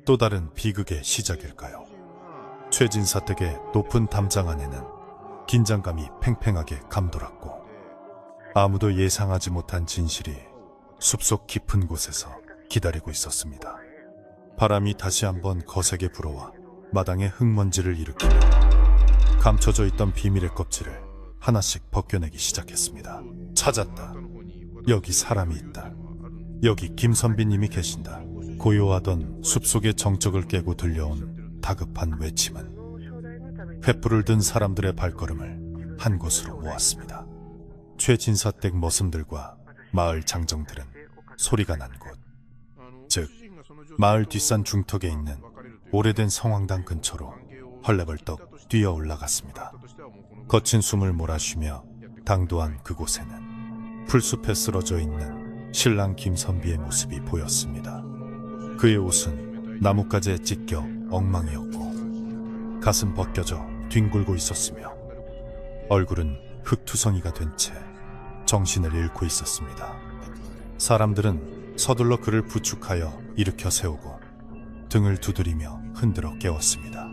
또 다른 비극의 시작일까요? 최진사 댁의 높은 담장 안에는 긴장감이 팽팽하게 감돌았고, 아무도 예상하지 못한 진실이 숲속 깊은 곳에서 기다리고 있었습니다. 바람이 다시 한번 거세게 불어와 마당에 흙먼지를 일으키며 감춰져 있던 비밀의 껍질을 하나씩 벗겨내기 시작했습니다. 찾았다. 여기 사람이 있다. 여기 김선비님이 계신다. 고요하던 숲속의 정적을 깨고 들려온 다급한 외침은 횃불을 든 사람들의 발걸음을 한 곳으로 모았습니다. 최진사댁 머슴들과 마을 장정들은 소리가 난 곳, 즉 마을 뒷산 중턱에 있는 오래된 성황당 근처로 헐레벌떡 뛰어 올라갔습니다. 거친 숨을 몰아쉬며 당도한 그곳에는 풀숲에 쓰러져 있는 신랑 김선비의 모습이 보였습니다. 그의 옷은 나뭇가지에 찢겨 엉망이었고 가슴 벗겨져 뒹굴고 있었으며 얼굴은 흙투성이가 된 채 정신을 잃고 있었습니다. 사람들은 서둘러 그를 부축하여 일으켜 세우고 등을 두드리며 흔들어 깨웠습니다.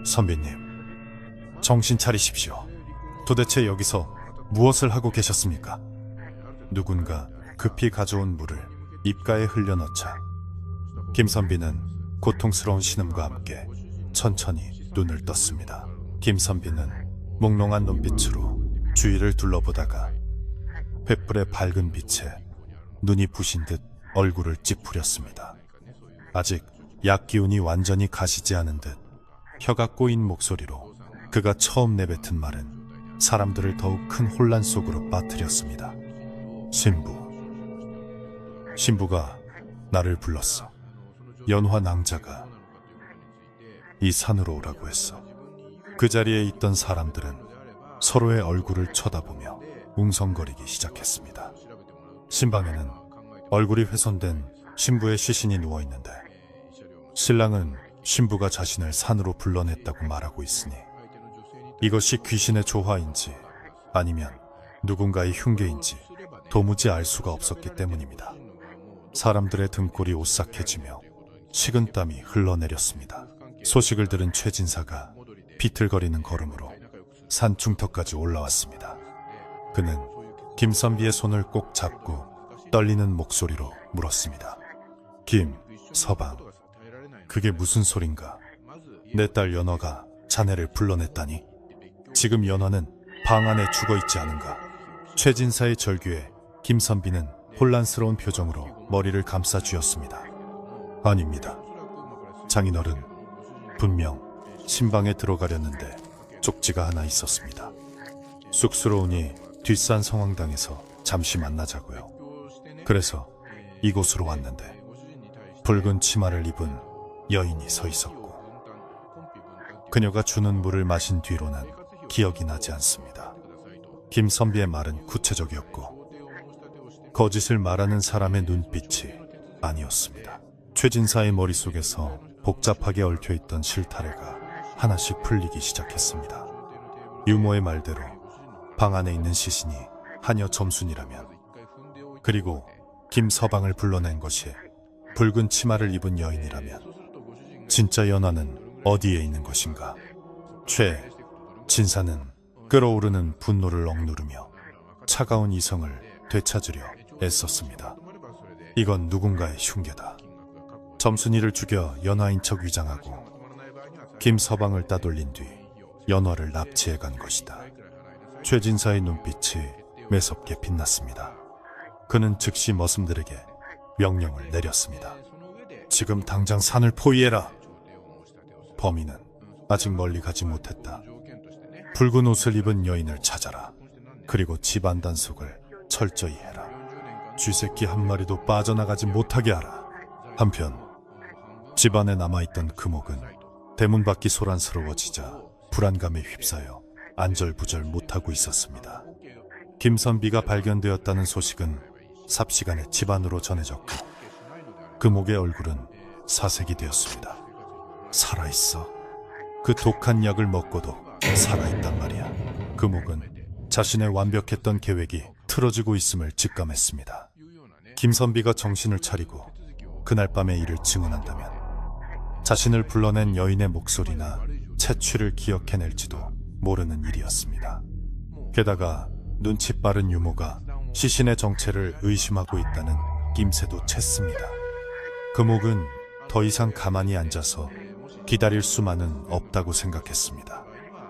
선비님, 정신 차리십시오. 도대체 여기서 무엇을 하고 계셨습니까? 누군가 급히 가져온 물을 입가에 흘려넣자 김선비는 고통스러운 신음과 함께 천천히 눈을 떴습니다. 김선비는 몽롱한 눈빛으로 주위를 둘러보다가 횃불의 밝은 빛에 눈이 부신 듯 얼굴을 찌푸렸습니다. 아직 약 기운이 완전히 가시지 않은 듯 혀가 꼬인 목소리로 그가 처음 내뱉은 말은 사람들을 더욱 큰 혼란 속으로 빠뜨렸습니다. 신부가 나를 불렀어. 연화 낭자가 이 산으로 오라고 했어. 그 자리에 있던 사람들은 서로의 얼굴을 쳐다보며 웅성거리기 시작했습니다. 신방에는 얼굴이 훼손된 신부의 시신이 누워있는데 신랑은 신부가 자신을 산으로 불러냈다고 말하고 있으니 이것이 귀신의 조화인지 아니면 누군가의 흉계인지 도무지 알 수가 없었기 때문입니다. 사람들의 등골이 오싹해지며 식은땀이 흘러내렸습니다. 소식을 들은 최진사가 비틀거리는 걸음으로 산 중턱까지 올라왔습니다. 그는 김선비의 손을 꼭 잡고 떨리는 목소리로 물었습니다. 서방, 그게 무슨 소린가? 내 딸 연화가 자네를 불러냈다니? 지금 연화는 방 안에 죽어있지 않은가? 최진사의 절규에 김선비는 혼란스러운 표정으로 머리를 감싸 쥐었습니다. 아닙니다. 장인어른, 분명 신방에 들어가려는데 쪽지가 하나 있었습니다. 쑥스러우니 뒷산 성황당에서 잠시 만나자고요. 그래서 이곳으로 왔는데 붉은 치마를 입은 여인이 서 있었고 그녀가 주는 물을 마신 뒤로는 기억이 나지 않습니다. 김선비의 말은 구체적이었고 거짓을 말하는 사람의 눈빛이 아니었습니다. 최진사의 머릿속에서 복잡하게 얽혀있던 실타래가 하나씩 풀리기 시작했습니다. 유모의 말대로 방 안에 있는 시신이 하녀 점순이라면, 그리고 김서방을 불러낸 것이 붉은 치마를 입은 여인이라면 진짜 연화는 어디에 있는 것인가? 최진사는 끓어오르는 분노를 억누르며 차가운 이성을 되찾으려 애썼습니다. 이건 누군가의 흉계다. 점순이를 죽여 연화인 척 위장하고 김서방을 따돌린 뒤 연화를 납치해 간 것이다. 최진사의 눈빛이 매섭게 빛났습니다. 그는 즉시 머슴들에게 명령을 내렸습니다. 지금 당장 산을 포위해라. 범인은 아직 멀리 가지 못했다. 붉은 옷을 입은 여인을 찾아라. 그리고 집안 단속을 철저히 해라. 쥐새끼 한 마리도 빠져나가지 못하게 하라. 한편 집안에 남아있던 금옥은 대문 밖이 소란스러워지자 불안감에 휩싸여 안절부절 못하고 있었습니다. 김선비가 발견되었다는 소식은 삽시간에 집안으로 전해졌고 금옥의 얼굴은 사색이 되었습니다. 살아있어. 그 독한 약을 먹고도 살아있단 말이야. 금옥은 자신의 완벽했던 계획이 틀어지고 있음을 직감했습니다. 김선비가 정신을 차리고 그날 밤의 일을 증언한다면 자신을 불러낸 여인의 목소리나 채취를 기억해낼지도 모르는 일이었습니다. 게다가 눈치 빠른 유모가 시신의 정체를 의심하고 있다는 낌새도 챘습니다. 금옥은 더 이상 가만히 앉아서 기다릴 수만은 없다고 생각했습니다.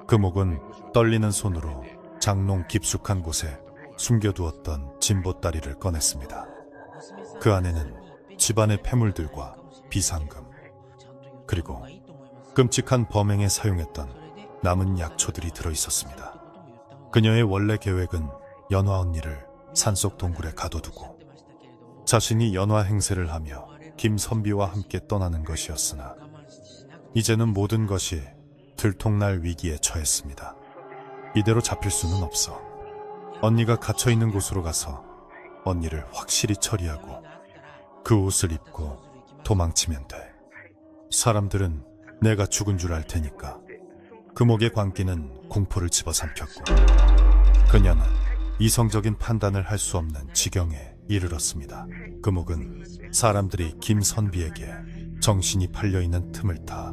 금옥은 떨리는 손으로 장롱 깊숙한 곳에 숨겨두었던 진보다리를 꺼냈습니다. 그 안에는 집안의 폐물들과 비상금, 그리고 끔찍한 범행에 사용했던 남은 약초들이 들어있었습니다. 그녀의 원래 계획은 연화 언니를 산속 동굴에 가둬두고 자신이 연화 행세를 하며 김선비와 함께 떠나는 것이었으나 이제는 모든 것이 들통날 위기에 처했습니다. 이대로 잡힐 수는 없어. 언니가 갇혀있는 곳으로 가서 언니를 확실히 처리하고 그 옷을 입고 도망치면 돼. 사람들은 내가 죽은 줄 알 테니까. 금옥의 광기는 공포를 집어삼켰고 그녀는 이성적인 판단을 할 수 없는 지경에 이르렀습니다. 금옥은 사람들이 김선비에게 정신이 팔려있는 틈을 타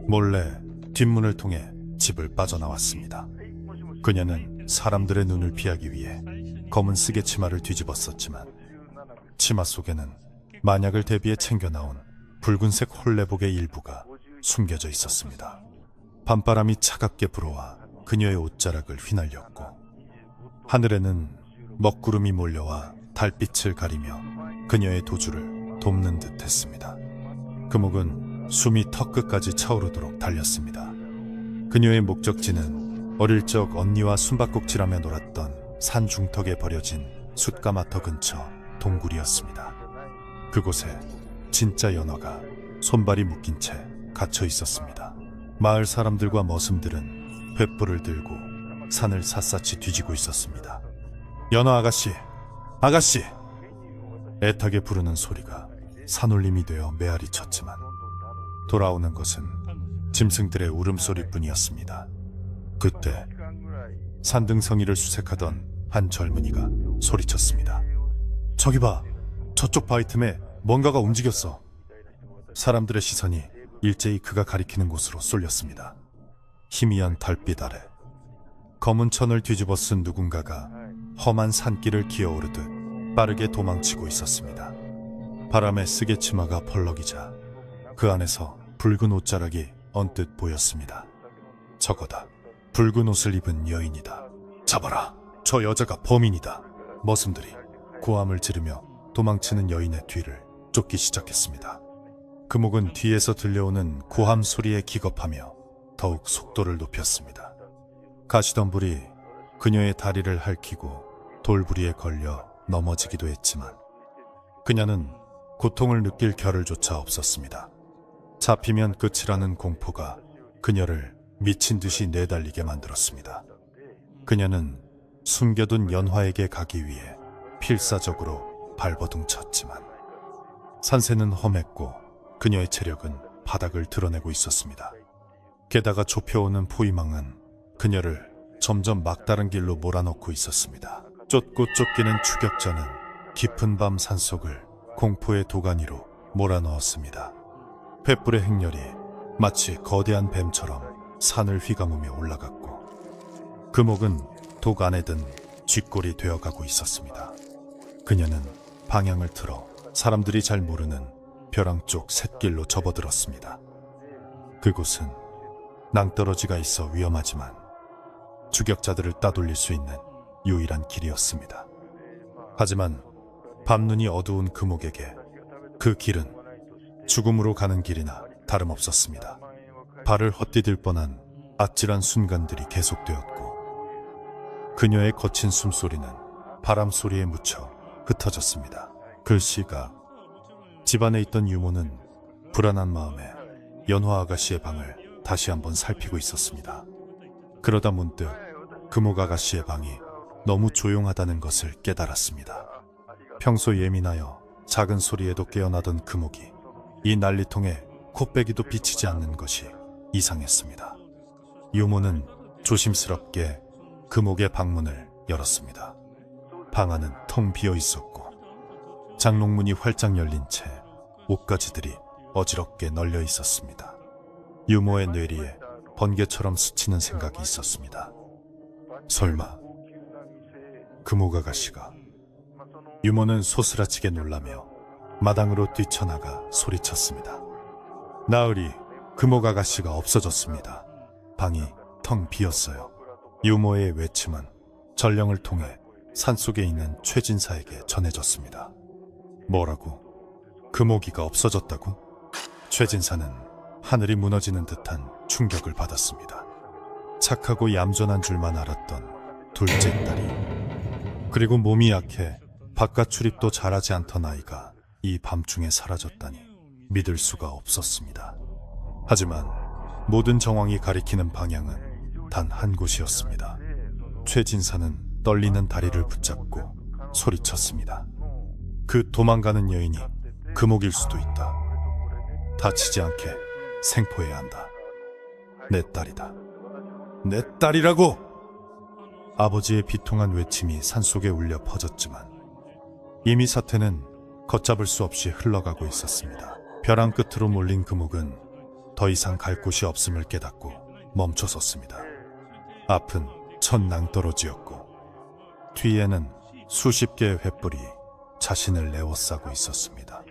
몰래 뒷문을 통해 집을 빠져나왔습니다. 그녀는 사람들의 눈을 피하기 위해 검은 쓰개 치마를 뒤집었었지만 치마 속에는 만약을 대비해 챙겨나온 붉은색 홀레복의 일부가 숨겨져 있었습니다. 밤바람이 차갑게 불어와 그녀의 옷자락을 휘날렸고 하늘에는 먹구름이 몰려와 달빛을 가리며 그녀의 도주를 돕는 듯 했습니다. 금옥은 숨이 턱끝까지 차오르도록 달렸습니다. 그녀의 목적지는 어릴 적 언니와 숨바꼭질하며 놀았던 산 중턱에 버려진 숯가마터 근처 동굴이었습니다. 그곳에 진짜 연화가 손발이 묶인 채 갇혀 있었습니다. 마을 사람들과 머슴들은 횃불을 들고 산을 샅샅이 뒤지고 있었습니다. 연화 아가씨! 아가씨! 애타게 부르는 소리가 산울림이 되어 메아리 쳤지만 돌아오는 것은 짐승들의 울음소리뿐이었습니다. 그때 산등성이를 수색하던 한 젊은이가 소리쳤습니다. 저기 봐! 저쪽 바위 틈에 뭔가가 움직였어. 사람들의 시선이 일제히 그가 가리키는 곳으로 쏠렸습니다. 희미한 달빛 아래 검은 천을 뒤집어 쓴 누군가가 험한 산길을 기어오르듯 빠르게 도망치고 있었습니다. 바람에 쓰개 치마가 펄럭이자 그 안에서 붉은 옷자락이 언뜻 보였습니다. 저거다. 붉은 옷을 입은 여인이다. 잡아라. 저 여자가 범인이다. 머슴들이 고함을 지르며 도망치는 여인의 뒤를 쫓기 시작했습니다. 금옥은 뒤에서 들려오는 고함 소리에 기겁하며 더욱 속도를 높였습니다. 가시덤불이 그녀의 다리를 핥히고 돌부리에 걸려 넘어지기도 했지만 그녀는 고통을 느낄 겨를조차 없었습니다. 잡히면 끝이라는 공포가 그녀를 미친 듯이 내달리게 만들었습니다. 그녀는 숨겨둔 연화에게 가기 위해 필사적으로 발버둥 쳤지만 산세는 험했고 그녀의 체력은 바닥을 드러내고 있었습니다. 게다가 좁혀오는 포위망은 그녀를 점점 막다른 길로 몰아넣고 있었습니다. 쫓고 쫓기는 추격자는 깊은 밤 산속을 공포의 도가니로 몰아넣었습니다. 횃불의 행렬이 마치 거대한 뱀처럼 산을 휘감으며 올라갔고 금옥은 독 안에 든 쥐꼬리 되어가고 있었습니다. 그녀는 방향을 틀어 사람들이 잘 모르는 벼랑 쪽 샛길로 접어들었습니다. 그곳은 낭떠러지가 있어 위험하지만 추격자들을 따돌릴 수 있는 유일한 길이었습니다. 하지만 밤눈이 어두운 금옥에게 그 길은 죽음으로 가는 길이나 다름없었습니다. 발을 헛디딜 뻔한 아찔한 순간들이 계속되었고 그녀의 거친 숨소리는 바람 소리에 묻혀 흩어졌습니다. 글씨가 집안에 있던 유모는 불안한 마음에 연화 아가씨의 방을 다시 한번 살피고 있었습니다. 그러다 문득 금옥 아가씨의 방이 너무 조용하다는 것을 깨달았습니다. 평소 예민하여 작은 소리에도 깨어나던 금옥이 이 난리통에 코빼기도 비치지 않는 것이 이상했습니다. 유모는 조심스럽게 금옥의 방문을 열었습니다. 방 안은 텅 비어 있었고 장롱문이 활짝 열린 채 옷가지들이 어지럽게 널려 있었습니다. 유모의 뇌리에 번개처럼 스치는 생각이 있었습니다. 설마 금옥 아가씨가... 유모는 소스라치게 놀라며 마당으로 뛰쳐나가 소리쳤습니다. 나으리, 금옥 아가씨가 없어졌습니다. 방이 텅 비었어요. 유모의 외침은 전령을 통해 산속에 있는 최진사에게 전해졌습니다. 뭐라고? 금옥이가 없어졌다고? 최진사는 하늘이 무너지는 듯한 충격을 받았습니다. 착하고 얌전한 줄만 알았던 둘째 딸이, 그리고 몸이 약해 바깥 출입도 잘하지 않던 아이가 이 밤중에 사라졌다니 믿을 수가 없었습니다. 하지만 모든 정황이 가리키는 방향은 단 한 곳이었습니다. 최진사는 떨리는 다리를 붙잡고 소리쳤습니다. 그 도망가는 여인이 금옥일 수도 있다. 다치지 않게 생포해야 한다. 내 딸이다. 내 딸이라고! 아버지의 비통한 외침이 산속에 울려 퍼졌지만 이미 사태는 걷잡을 수 없이 흘러가고 있었습니다. 벼랑 끝으로 몰린 금옥은 더 이상 갈 곳이 없음을 깨닫고 멈춰섰습니다. 앞은 첫 낭떠러지였고 뒤에는 수십 개의 횃불이 자신을 에워싸고 있었습니다.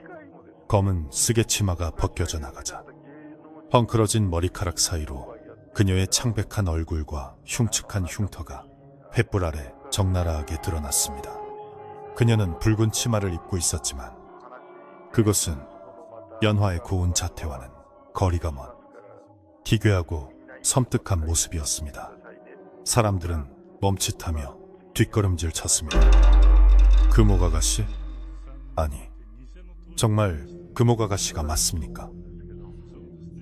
검은 쓰개치마가 벗겨져 나가자 헝클어진 머리카락 사이로 그녀의 창백한 얼굴과 흉측한 흉터가 횃불 아래 적나라하게 드러났습니다. 그녀는 붉은 치마를 입고 있었지만 그것은 연화의 고운 자태와는 거리가 먼 기괴하고 섬뜩한 모습이었습니다. 사람들은 멈칫하며 뒷걸음질 쳤습니다. 금옥 아가씨? 아니, 정말 금옥 아가씨가 맞습니까?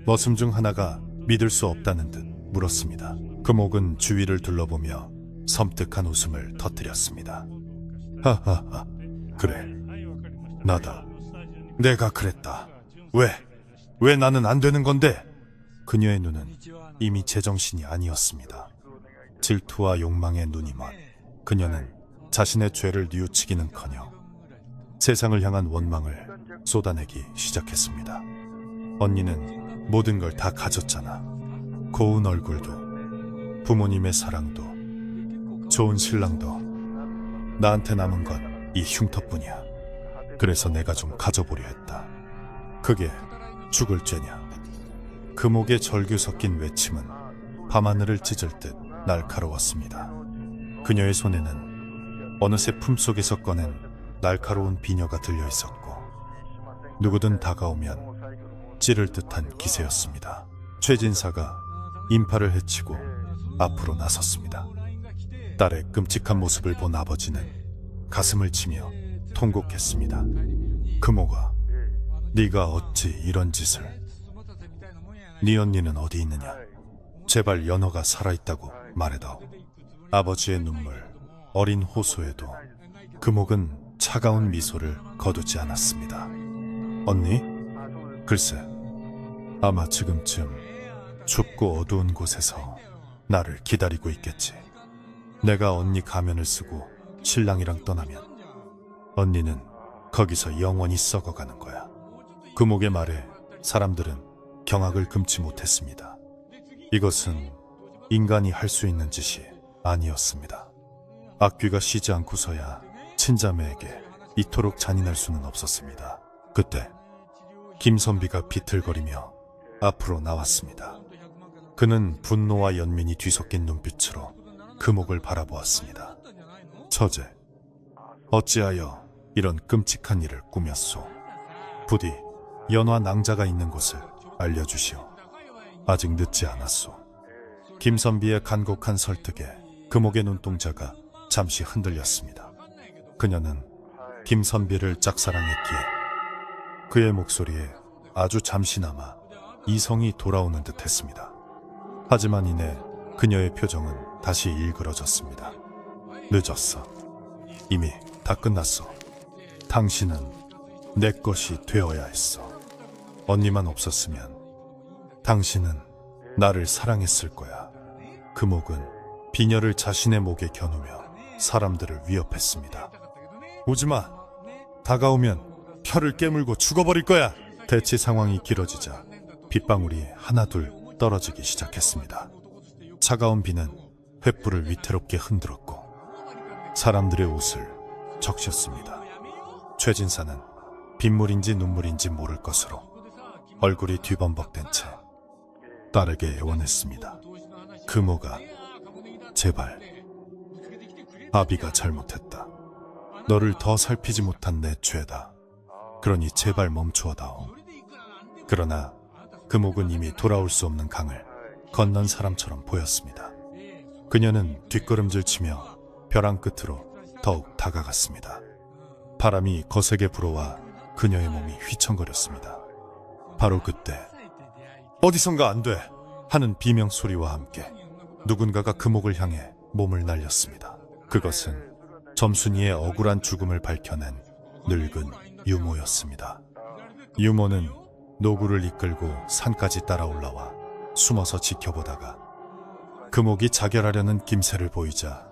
머슴 중 하나가 믿을 수 없다는 듯 물었습니다. 금옥은 주위를 둘러보며 섬뜩한 웃음을 터뜨렸습니다. 하하하, 그래, 나다. 내가 그랬다. 왜 나는 안 되는 건데? 그녀의 눈은 이미 제정신이 아니었습니다. 질투와 욕망의 눈이 먼 그녀는 자신의 죄를 뉘우치기는커녕 세상을 향한 원망을 쏟아내기 시작했습니다. 언니는 모든 걸 다 가졌잖아. 고운 얼굴도, 부모님의 사랑도, 좋은 신랑도. 나한테 남은 건 이 흉터뿐이야. 그래서 내가 좀 가져보려 했다. 그게 죽을 죄냐? 금옥의 절규 섞인 외침은 밤하늘을 찢을 듯 날카로웠습니다. 그녀의 손에는 어느새 품속에서 꺼낸 날카로운 비녀가 들려 있었고 누구든 다가오면 찌를 듯한 기세였습니다. 최진사가 인파를 해치고 앞으로 나섰습니다. 딸의 끔찍한 모습을 본 아버지는 가슴을 치며 통곡했습니다. 금옥아, 네가 어찌 이런 짓을? 네 언니는 어디 있느냐? 제발 연어가 살아있다고 말해다오. 아버지의 눈물, 어린 호소에도 금옥은 차가운 미소를 거두지 않았습니다. 언니? 글쎄, 아마 지금쯤 춥고 어두운 곳에서 나를 기다리고 있겠지. 내가 언니 가면을 쓰고 신랑이랑 떠나면 언니는 거기서 영원히 썩어가는 거야. 금옥의 말에 사람들은 경악을 금치 못했습니다. 이것은 인간이 할 수 있는 짓이 아니었습니다. 악귀가 쉬지 않고서야 친자매에게 이토록 잔인할 수는 없었습니다. 그때 김선비가 비틀거리며 앞으로 나왔습니다. 그는 분노와 연민이 뒤섞인 눈빛으로 금옥을 바라보았습니다. 처제, 어찌하여 이런 끔찍한 일을 꾸몄소? 부디 연화 낭자가 있는 곳을 알려주시오. 아직 늦지 않았소. 김선비의 간곡한 설득에 금옥의 눈동자가 잠시 흔들렸습니다. 그녀는 김선비를 짝사랑했기에 그의 목소리에 아주 잠시나마 이성이 돌아오는 듯 했습니다. 하지만 이내 그녀의 표정은 다시 일그러졌습니다. 늦었어. 이미 다 끝났어. 당신은 내 것이 되어야 했어. 언니만 없었으면 당신은 나를 사랑했을 거야. 금옥은 비녀를 자신의 목에 겨누며 사람들을 위협했습니다. 오지마. 다가오면 혀를 깨물고 죽어버릴 거야. 대치 상황이 길어지자 빗방울이 하나둘 떨어지기 시작했습니다. 차가운 비는 횃불을 위태롭게 흔들었고 사람들의 옷을 적셨습니다. 최진사는 빗물인지 눈물인지 모를 것으로 얼굴이 뒤범벅된 채 딸에게 애원했습니다. 금호가 제발, 아비가 잘못했다. 너를 더 살피지 못한 내 죄다. 그러니 제발 멈추어다오. 그러나 금옥은 이미 돌아올 수 없는 강을 건넌 사람처럼 보였습니다. 그녀는 뒷걸음질 치며 벼랑 끝으로 더욱 다가갔습니다. 바람이 거세게 불어와 그녀의 몸이 휘청거렸습니다. 바로 그때 어디선가 안 돼! 하는 비명소리와 함께 누군가가 금옥을 향해 몸을 날렸습니다. 그것은 점순이의 억울한 죽음을 밝혀낸 늙은 유모였습니다. 유모는 노구를 이끌고 산까지 따라 올라와 숨어서 지켜보다가 금옥이 자결하려는 김새를 보이자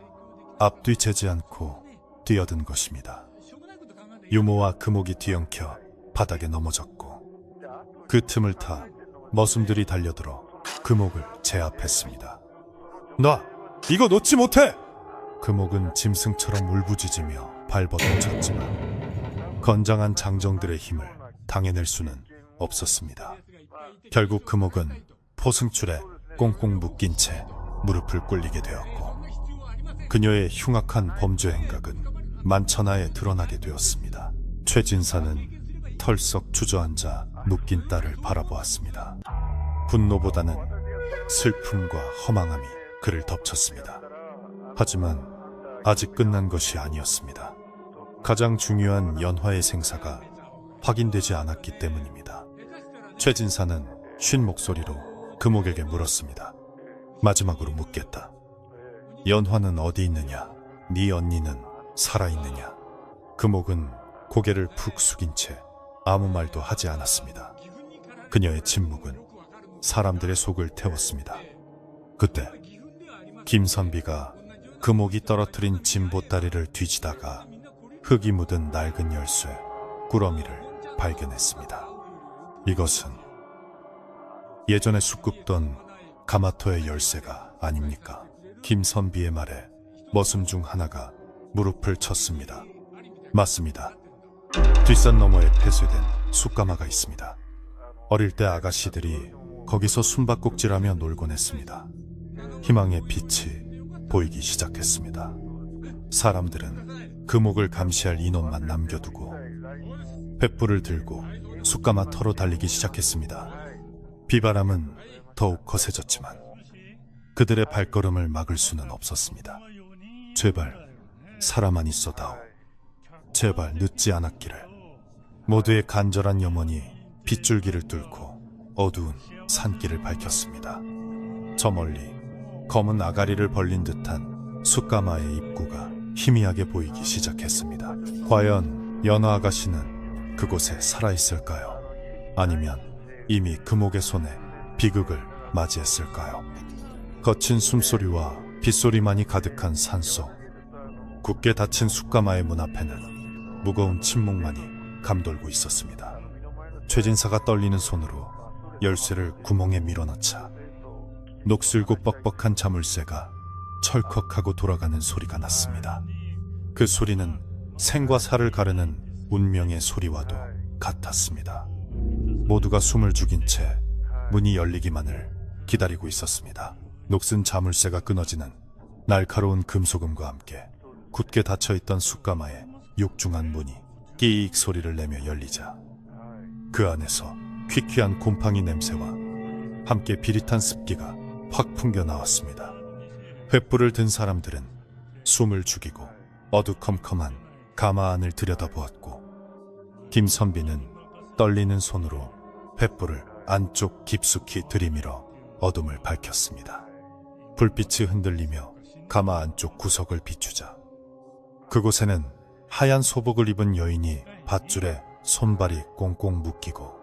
앞뒤 재지 않고 뛰어든 것입니다. 유모와 금옥이 뒤엉켜 바닥에 넘어졌고 그 틈을 타 머슴들이 달려들어 금옥을 제압했습니다. 놔! 이거 놓지 못해! 금옥은 짐승처럼 울부짖으며 발버둥쳤지만 건장한 장정들의 힘을 당해낼 수는 없었습니다. 결국 금옥은 포승줄에 꽁꽁 묶인 채 무릎을 꿇리게 되었고 그녀의 흉악한 범죄 행각은 만천하에 드러나게 되었습니다. 최진사는 털썩 주저앉아 묶인 딸을 바라보았습니다. 분노보다는 슬픔과 허망함이 그를 덮쳤습니다. 하지만 아직 끝난 것이 아니었습니다. 가장 중요한 연화의 생사가 확인되지 않았기 때문입니다. 최진사는 쉰 목소리로 금옥에게 물었습니다. 마지막으로 묻겠다. 연화는 어디 있느냐? 네 언니는 살아있느냐? 금옥은 고개를 푹 숙인 채 아무 말도 하지 않았습니다. 그녀의 침묵은 사람들의 속을 태웠습니다. 그때 김선비가 금옥이 떨어뜨린 진보다리를 뒤지다가 흙이 묻은 낡은 열쇠, 꾸러미를 발견했습니다. 이것은 예전에 쑥 굽던 가마토의 열쇠가 아닙니까? 김선비의 말에 머슴 중 하나가 무릎을 쳤습니다. 맞습니다. 뒷산 너머에 폐쇄된 쑥가마가 있습니다. 어릴 때 아가씨들이 거기서 숨바꼭질하며 놀곤 했습니다. 희망의 빛이 보이기 시작했습니다. 사람들은 금옥을 감시할 인원만 남겨두고 횃불을 들고 쑥가마 터로 달리기 시작했습니다. 비바람은 더욱 거세졌지만 그들의 발걸음을 막을 수는 없었습니다. 제발 살아만 있어다오. 제발 늦지 않았기를. 모두의 간절한 염원이 빗줄기를 뚫고 어두운 산길을 밝혔습니다. 저 멀리 검은 아가리를 벌린 듯한 숫가마의 입구가 희미하게 보이기 시작했습니다. 과연 연화 아가씨는 그곳에 살아있을까요? 아니면 이미 금옥의 손에 비극을 맞이했을까요? 거친 숨소리와 빗소리만이 가득한 산속, 굳게 닫힌 숫가마의 문 앞에는 무거운 침묵만이 감돌고 있었습니다. 최진사가 떨리는 손으로 열쇠를 구멍에 밀어넣자 녹슬고 뻑뻑한 자물쇠가 철컥하고 돌아가는 소리가 났습니다. 그 소리는 생과 사를 가르는 운명의 소리와도 같았습니다. 모두가 숨을 죽인 채 문이 열리기만을 기다리고 있었습니다. 녹슨 자물쇠가 끊어지는 날카로운 금소금과 함께 굳게 닫혀있던 숫가마의 육중한 문이 끼익 소리를 내며 열리자 그 안에서 퀴퀴한 곰팡이 냄새와 함께 비릿한 습기가 확 풍겨 나왔습니다. 횃불을 든 사람들은 숨을 죽이고 어두컴컴한 가마 안을 들여다보았고 김선비는 떨리는 손으로 횃불을 안쪽 깊숙이 들이밀어 어둠을 밝혔습니다. 불빛이 흔들리며 가마 안쪽 구석을 비추자 그곳에는 하얀 소복을 입은 여인이 밧줄에 손발이 꽁꽁 묶이고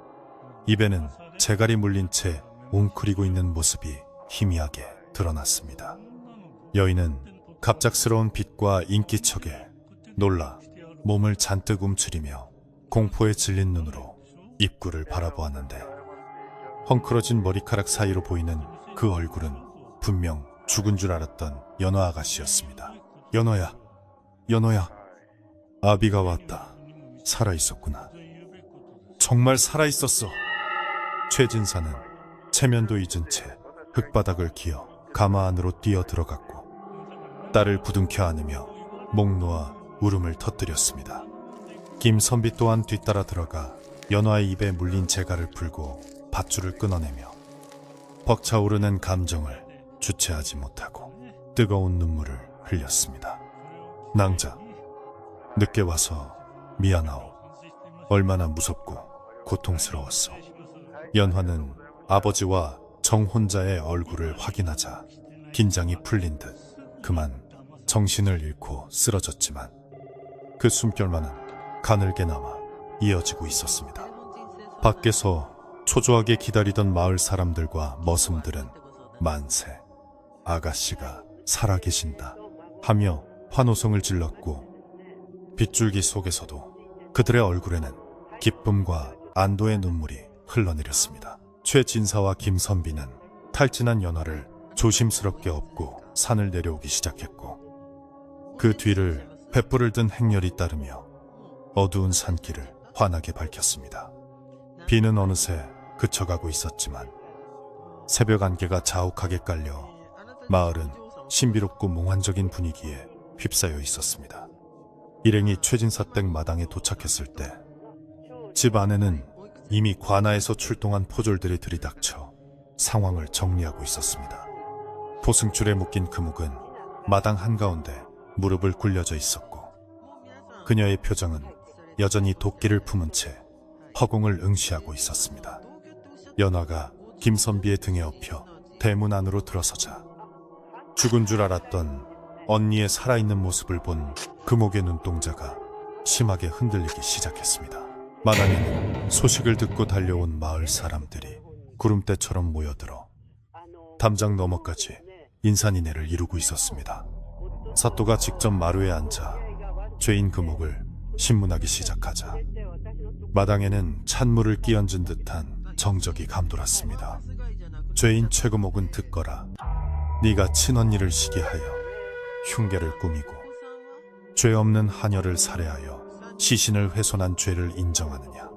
입에는 재갈이 물린 채 웅크리고 있는 모습이 희미하게 드러났습니다. 여인은 갑작스러운 빛과 인기척에 놀라 몸을 잔뜩 움츠리며 공포에 질린 눈으로 입구를 바라보았는데 헝클어진 머리카락 사이로 보이는 그 얼굴은 분명 죽은 줄 알았던 연화 아가씨였습니다. 연화야, 연화야. 아비가 왔다. 살아있었구나. 정말 살아있었어. 최진사는 체면도 잊은 채 흙바닥을 기어 가마 안으로 뛰어 들어갔고 딸을 부둥켜 안으며 목 놓아 울음을 터뜨렸습니다. 김선비 또한 뒤따라 들어가 연화의 입에 물린 재갈을 풀고 밧줄을 끊어내며 벅차오르는 감정을 주체하지 못하고 뜨거운 눈물을 흘렸습니다. 낭자, 늦게 와서 미안하오. 얼마나 무섭고 고통스러웠어. 연화는 아버지와 정 혼자의 얼굴을 확인하자 긴장이 풀린 듯 그만 정신을 잃고 쓰러졌지만 그 숨결만은 가늘게 남아 이어지고 있었습니다. 밖에서 초조하게 기다리던 마을 사람들과 머슴들은 만세, 아가씨가 살아계신다 하며 환호성을 질렀고 빗줄기 속에서도 그들의 얼굴에는 기쁨과 안도의 눈물이 흘러내렸습니다. 최진사와 김선비는 탈진한 연화를 조심스럽게 업고 산을 내려오기 시작했고 그 뒤를 횃불을 든 행렬이 따르며 어두운 산길을 환하게 밝혔습니다. 비는 어느새 그쳐가고 있었지만 새벽 안개가 자욱하게 깔려 마을은 신비롭고 몽환적인 분위기에 휩싸여 있었습니다. 일행이 최진사 댁 마당에 도착했을 때 집 안에는 이미 관아에서 출동한 포졸들이 들이닥쳐 상황을 정리하고 있었습니다. 포승줄에 묶인 금옥은 마당 한가운데 무릎을 굴려져 있었고 그녀의 표정은 여전히 도끼를 품은 채 허공을 응시하고 있었습니다. 연화가 김선비의 등에 엎여 대문 안으로 들어서자 죽은 줄 알았던 언니의 살아있는 모습을 본 금옥의 눈동자가 심하게 흔들리기 시작했습니다. 마당에는 소식을 듣고 달려온 마을 사람들이 구름대처럼 모여들어 담장 너머까지 인산인해를 이루고 있었습니다. 사또가 직접 마루에 앉아 죄인 금옥을 신문하기 시작하자 마당에는 찬물을 끼얹은 듯한 정적이 감돌았습니다. 죄인 최금옥은 듣거라. 네가 친언니를 시기하여 흉계를 꾸미고 죄 없는 하녀를 살해하여 시신을 훼손한 죄를 인정하느냐.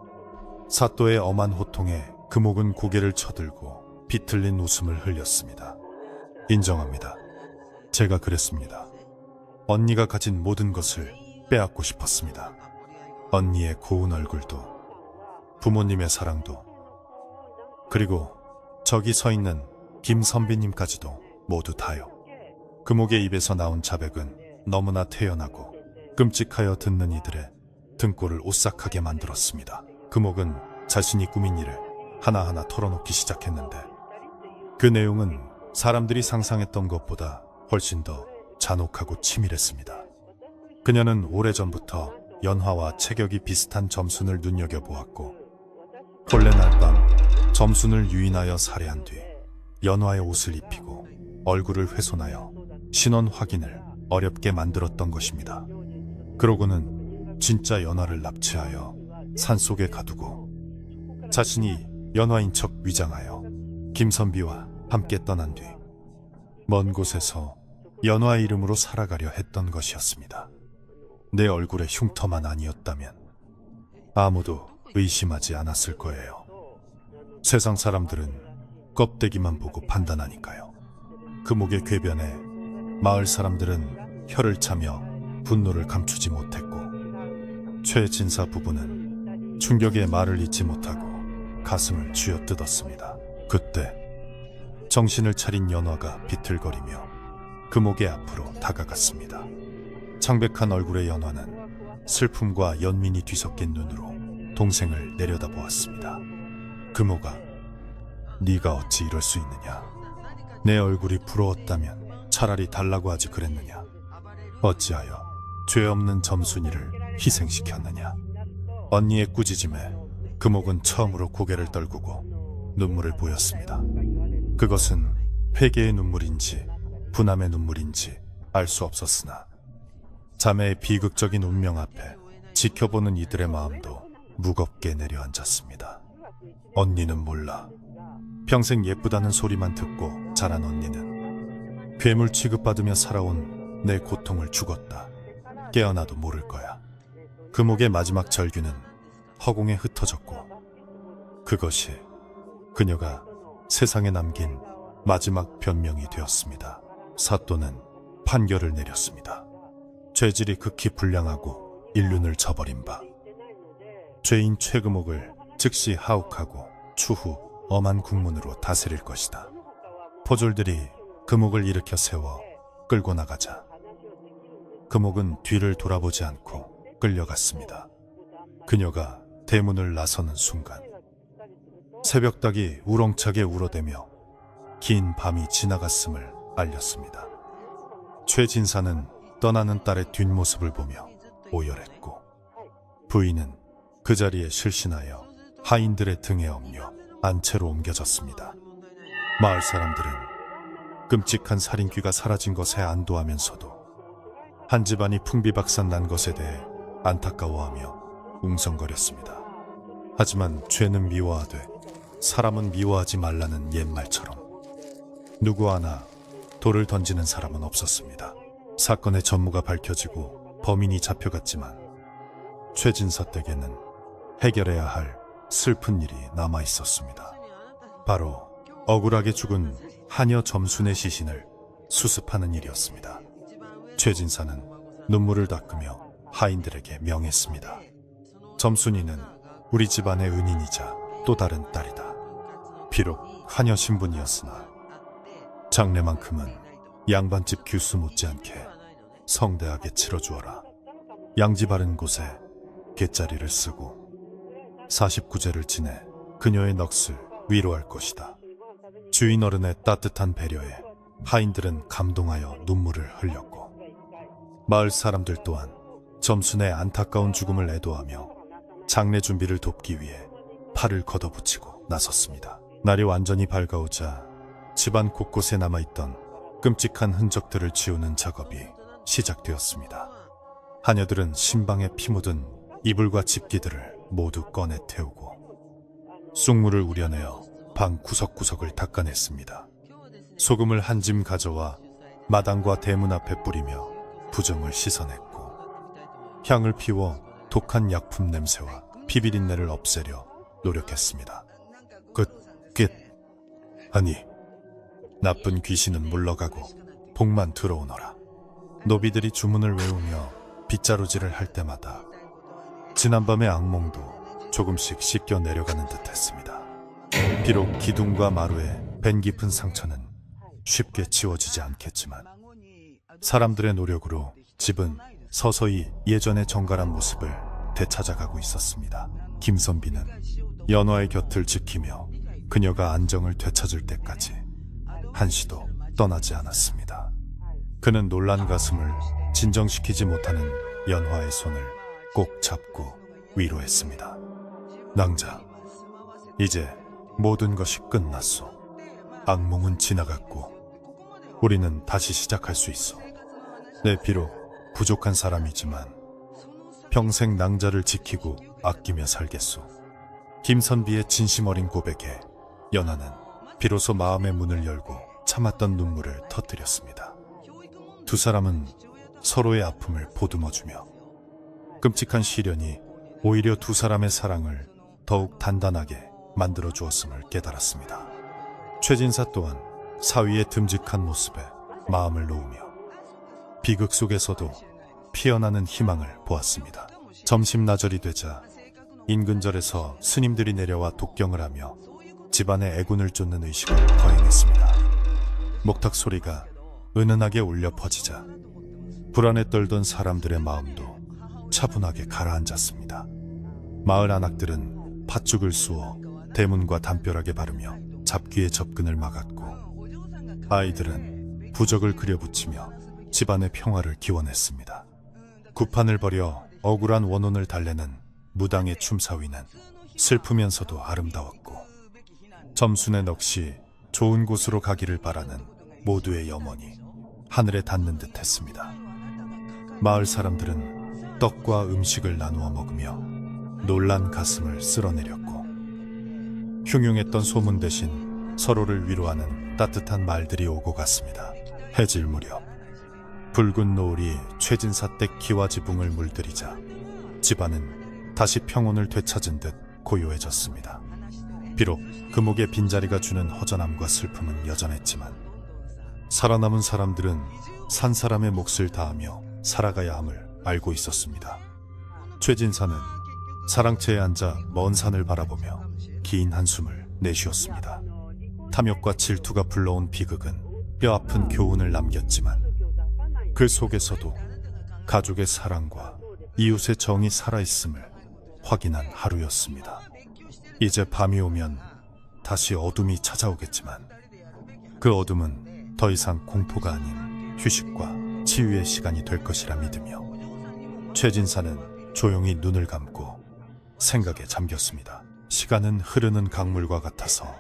사또의 엄한 호통에 금옥은 고개를 쳐들고 비틀린 웃음을 흘렸습니다. 인정합니다. 제가 그랬습니다. 언니가 가진 모든 것을 빼앗고 싶었습니다. 언니의 고운 얼굴도 부모님의 사랑도 그리고 저기 서 있는 김선비님까지도 모두 다요. 금옥의 입에서 나온 자백은 너무나 태연하고 끔찍하여 듣는 이들의 등골을 오싹하게 만들었습니다. 금옥은 자신이 꾸민 일을 하나하나 털어놓기 시작했는데 그 내용은 사람들이 상상했던 것보다 훨씬 더 잔혹하고 치밀했습니다. 그녀는 오래전부터 연화와 체격이 비슷한 점순을 눈여겨보았고 본래 날 밤 점순을 유인하여 살해한 뒤 연화의 옷을 입히고 얼굴을 훼손하여 신원 확인을 어렵게 만들었던 것입니다. 그러고는 진짜 연화를 납치하여 산속에 가두고 자신이 연화인 척 위장하여 김선비와 함께 떠난 뒤 먼 곳에서 연화의 이름으로 살아가려 했던 것이었습니다. 내 얼굴에 흉터만 아니었다면 아무도 의심하지 않았을 거예요. 세상 사람들은 껍데기만 보고 판단하니까요. 금옥의 궤변에 마을 사람들은 혀를 차며 분노를 감추지 못했고 최진사 부부는 충격에 말을 잇지 못하고 가슴을 쥐어뜯었습니다. 그때 정신을 차린 연화가 비틀거리며 금옥의 앞으로 다가갔습니다. 창백한 얼굴의 연화는 슬픔과 연민이 뒤섞인 눈으로 동생을 내려다보았습니다. 금옥아, 네가 어찌 이럴 수 있느냐? 내 얼굴이 부러웠다면 차라리 달라고 하지 그랬느냐? 어찌하여 죄 없는 점순이를 희생시켰느냐? 언니의 꾸짖음에 금옥은 처음으로 고개를 떨구고 눈물을 보였습니다. 그것은 회개의 눈물인지 분함의 눈물인지 알 수 없었으나 자매의 비극적인 운명 앞에 지켜보는 이들의 마음도 무겁게 내려앉았습니다. 언니는 몰라. 평생 예쁘다는 소리만 듣고 자란 언니는 괴물 취급받으며 살아온 내 고통을 죽었다. 깨어나도 모를 거야. 금옥의 마지막 절규는 허공에 흩어졌고 그것이 그녀가 세상에 남긴 마지막 변명이 되었습니다. 사또는 판결을 내렸습니다. 죄질이 극히 불량하고 일륜을 저버린 바 죄인 최금옥을 즉시 하옥하고 추후 엄한 국문으로 다스릴 것이다. 포졸들이 금옥을 일으켜 세워 끌고 나가자 금옥은 뒤를 돌아보지 않고 끌려갔습니다. 그녀가 대문을 나서는 순간 새벽닭이 우렁차게 울어대며 긴 밤이 지나갔음을 알렸습니다. 최진사는 떠나는 딸의 뒷모습을 보며 오열했고 부인은 그 자리에 실신하여 하인들의 등에 엎려 안채로 옮겨졌습니다. 마을 사람들은 끔찍한 살인귀가 사라진 것에 안도하면서도 한 집안이 풍비박산 난 것에 대해 안타까워하며 웅성거렸습니다. 하지만 죄는 미워하되 사람은 미워하지 말라는 옛말처럼 누구 하나 돌을 던지는 사람은 없었습니다. 사건의 전무가 밝혀지고 범인이 잡혀갔지만 최진사 댁에는 해결해야 할 슬픈 일이 남아 있었습니다. 바로 억울하게 죽은 하녀 점순의 시신을 수습하는 일이었습니다. 최진사는 눈물을 닦으며 하인들에게 명했습니다. 점순이는 우리 집안의 은인이자 또 다른 딸이다. 비록 하녀 신분이었으나 장례만큼은 양반집 규수 못지않게 성대하게 치러주어라. 양지 바른 곳에 갯자리를 쓰고 49제를 지내 그녀의 넋을 위로할 것이다. 주인 어른의 따뜻한 배려에 하인들은 감동하여 눈물을 흘렸고 마을 사람들 또한 점순의 안타까운 죽음을 애도하며 장례 준비를 돕기 위해 팔을 걷어붙이고 나섰습니다. 날이 완전히 밝아오자 집안 곳곳에 남아있던 끔찍한 흔적들을 지우는 작업이 시작되었습니다. 하녀들은 신방에 피 묻은 이불과 집기들을 모두 꺼내 태우고 쑥물을 우려내어 방 구석구석을 닦아냈습니다. 소금을 한 짐 가져와 마당과 대문 앞에 뿌리며 부정을 씻어냈고 향을 피워 독한 약품 냄새와 피비린내를 없애려 노력했습니다. 아니, 나쁜 귀신은 물러가고 복만 들어오너라. 노비들이 주문을 외우며 빗자루질을 할 때마다 지난밤의 악몽도 조금씩 씻겨 내려가는 듯했습니다. 비록 기둥과 마루에 벤 깊은 상처는 쉽게 지워지지 않겠지만 사람들의 노력으로 집은 서서히 예전의 정갈한 모습을 되찾아가고 있었습니다. 김선비는 연화의 곁을 지키며 그녀가 안정을 되찾을 때까지 한시도 떠나지 않았습니다. 그는 놀란 가슴을 진정시키지 못하는 연화의 손을 꼭 잡고 위로했습니다. 낭자, 이제 모든 것이 끝났소. 악몽은 지나갔고 우리는 다시 시작할 수 있어. 내 비록 부족한 사람이지만 평생 낭자를 지키고 아끼며 살겠소. 김선비의 진심 어린 고백에 연하는 비로소 마음의 문을 열고 참았던 눈물을 터뜨렸습니다. 두 사람은 서로의 아픔을 보듬어주며 끔찍한 시련이 오히려 두 사람의 사랑을 더욱 단단하게 만들어 주었음을 깨달았습니다. 최진사 또한 사위의 듬직한 모습에 마음을 놓으며 비극 속에서도 피어나는 희망을 보았습니다. 점심나절이 되자 인근절에서 스님들이 내려와 독경을 하며 집안에 애군을 쫓는 의식을 거행했습니다. 목탁 소리가 은은하게 울려 퍼지자 불안에 떨던 사람들의 마음도 차분하게 가라앉았습니다. 마을 안악들은 팥죽을 쑤어 대문과 담벼락에 바르며 잡귀의 접근을 막았고 아이들은 부적을 그려붙이며 집안의 평화를 기원했습니다. 구판을 벌여 억울한 원혼을 달래는 무당의 춤사위는 슬프면서도 아름다웠고 점순의 넋이 좋은 곳으로 가기를 바라는 모두의 염원이 하늘에 닿는 듯 했습니다. 마을 사람들은 떡과 음식을 나누어 먹으며 놀란 가슴을 쓸어내렸고 흉흉했던 소문 대신 서로를 위로하는 따뜻한 말들이 오고 갔습니다. 해질 무렵 붉은 노을이 최진사 댁 기와 지붕을 물들이자 집안은 다시 평온을 되찾은 듯 고요해졌습니다. 비록 금옥의 빈자리가 주는 허전함과 슬픔은 여전했지만 살아남은 사람들은 산 사람의 몫을 다하며 살아가야 함을 알고 있었습니다. 최진사는 사랑채에 앉아 먼 산을 바라보며 긴 한숨을 내쉬었습니다. 탐욕과 질투가 불러온 비극은 뼈아픈 교훈을 남겼지만 그 속에서도 가족의 사랑과 이웃의 정이 살아있음을 확인한 하루였습니다. 이제 밤이 오면 다시 어둠이 찾아오겠지만 그 어둠은 더 이상 공포가 아닌 휴식과 치유의 시간이 될 것이라 믿으며 최진사는 조용히 눈을 감고 생각에 잠겼습니다. 시간은 흐르는 강물과 같아서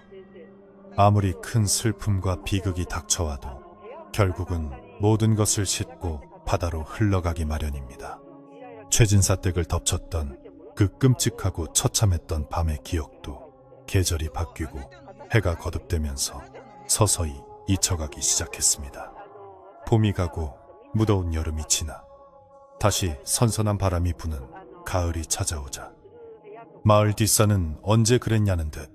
아무리 큰 슬픔과 비극이 닥쳐와도 결국은 모든 것을 싣고 바다로 흘러가기 마련입니다. 최진사 댁을 덮쳤던 그 끔찍하고 처참했던 밤의 기억도 계절이 바뀌고 해가 거듭되면서 서서히 잊혀가기 시작했습니다. 봄이 가고 무더운 여름이 지나 다시 선선한 바람이 부는 가을이 찾아오자 마을 뒷산은 언제 그랬냐는 듯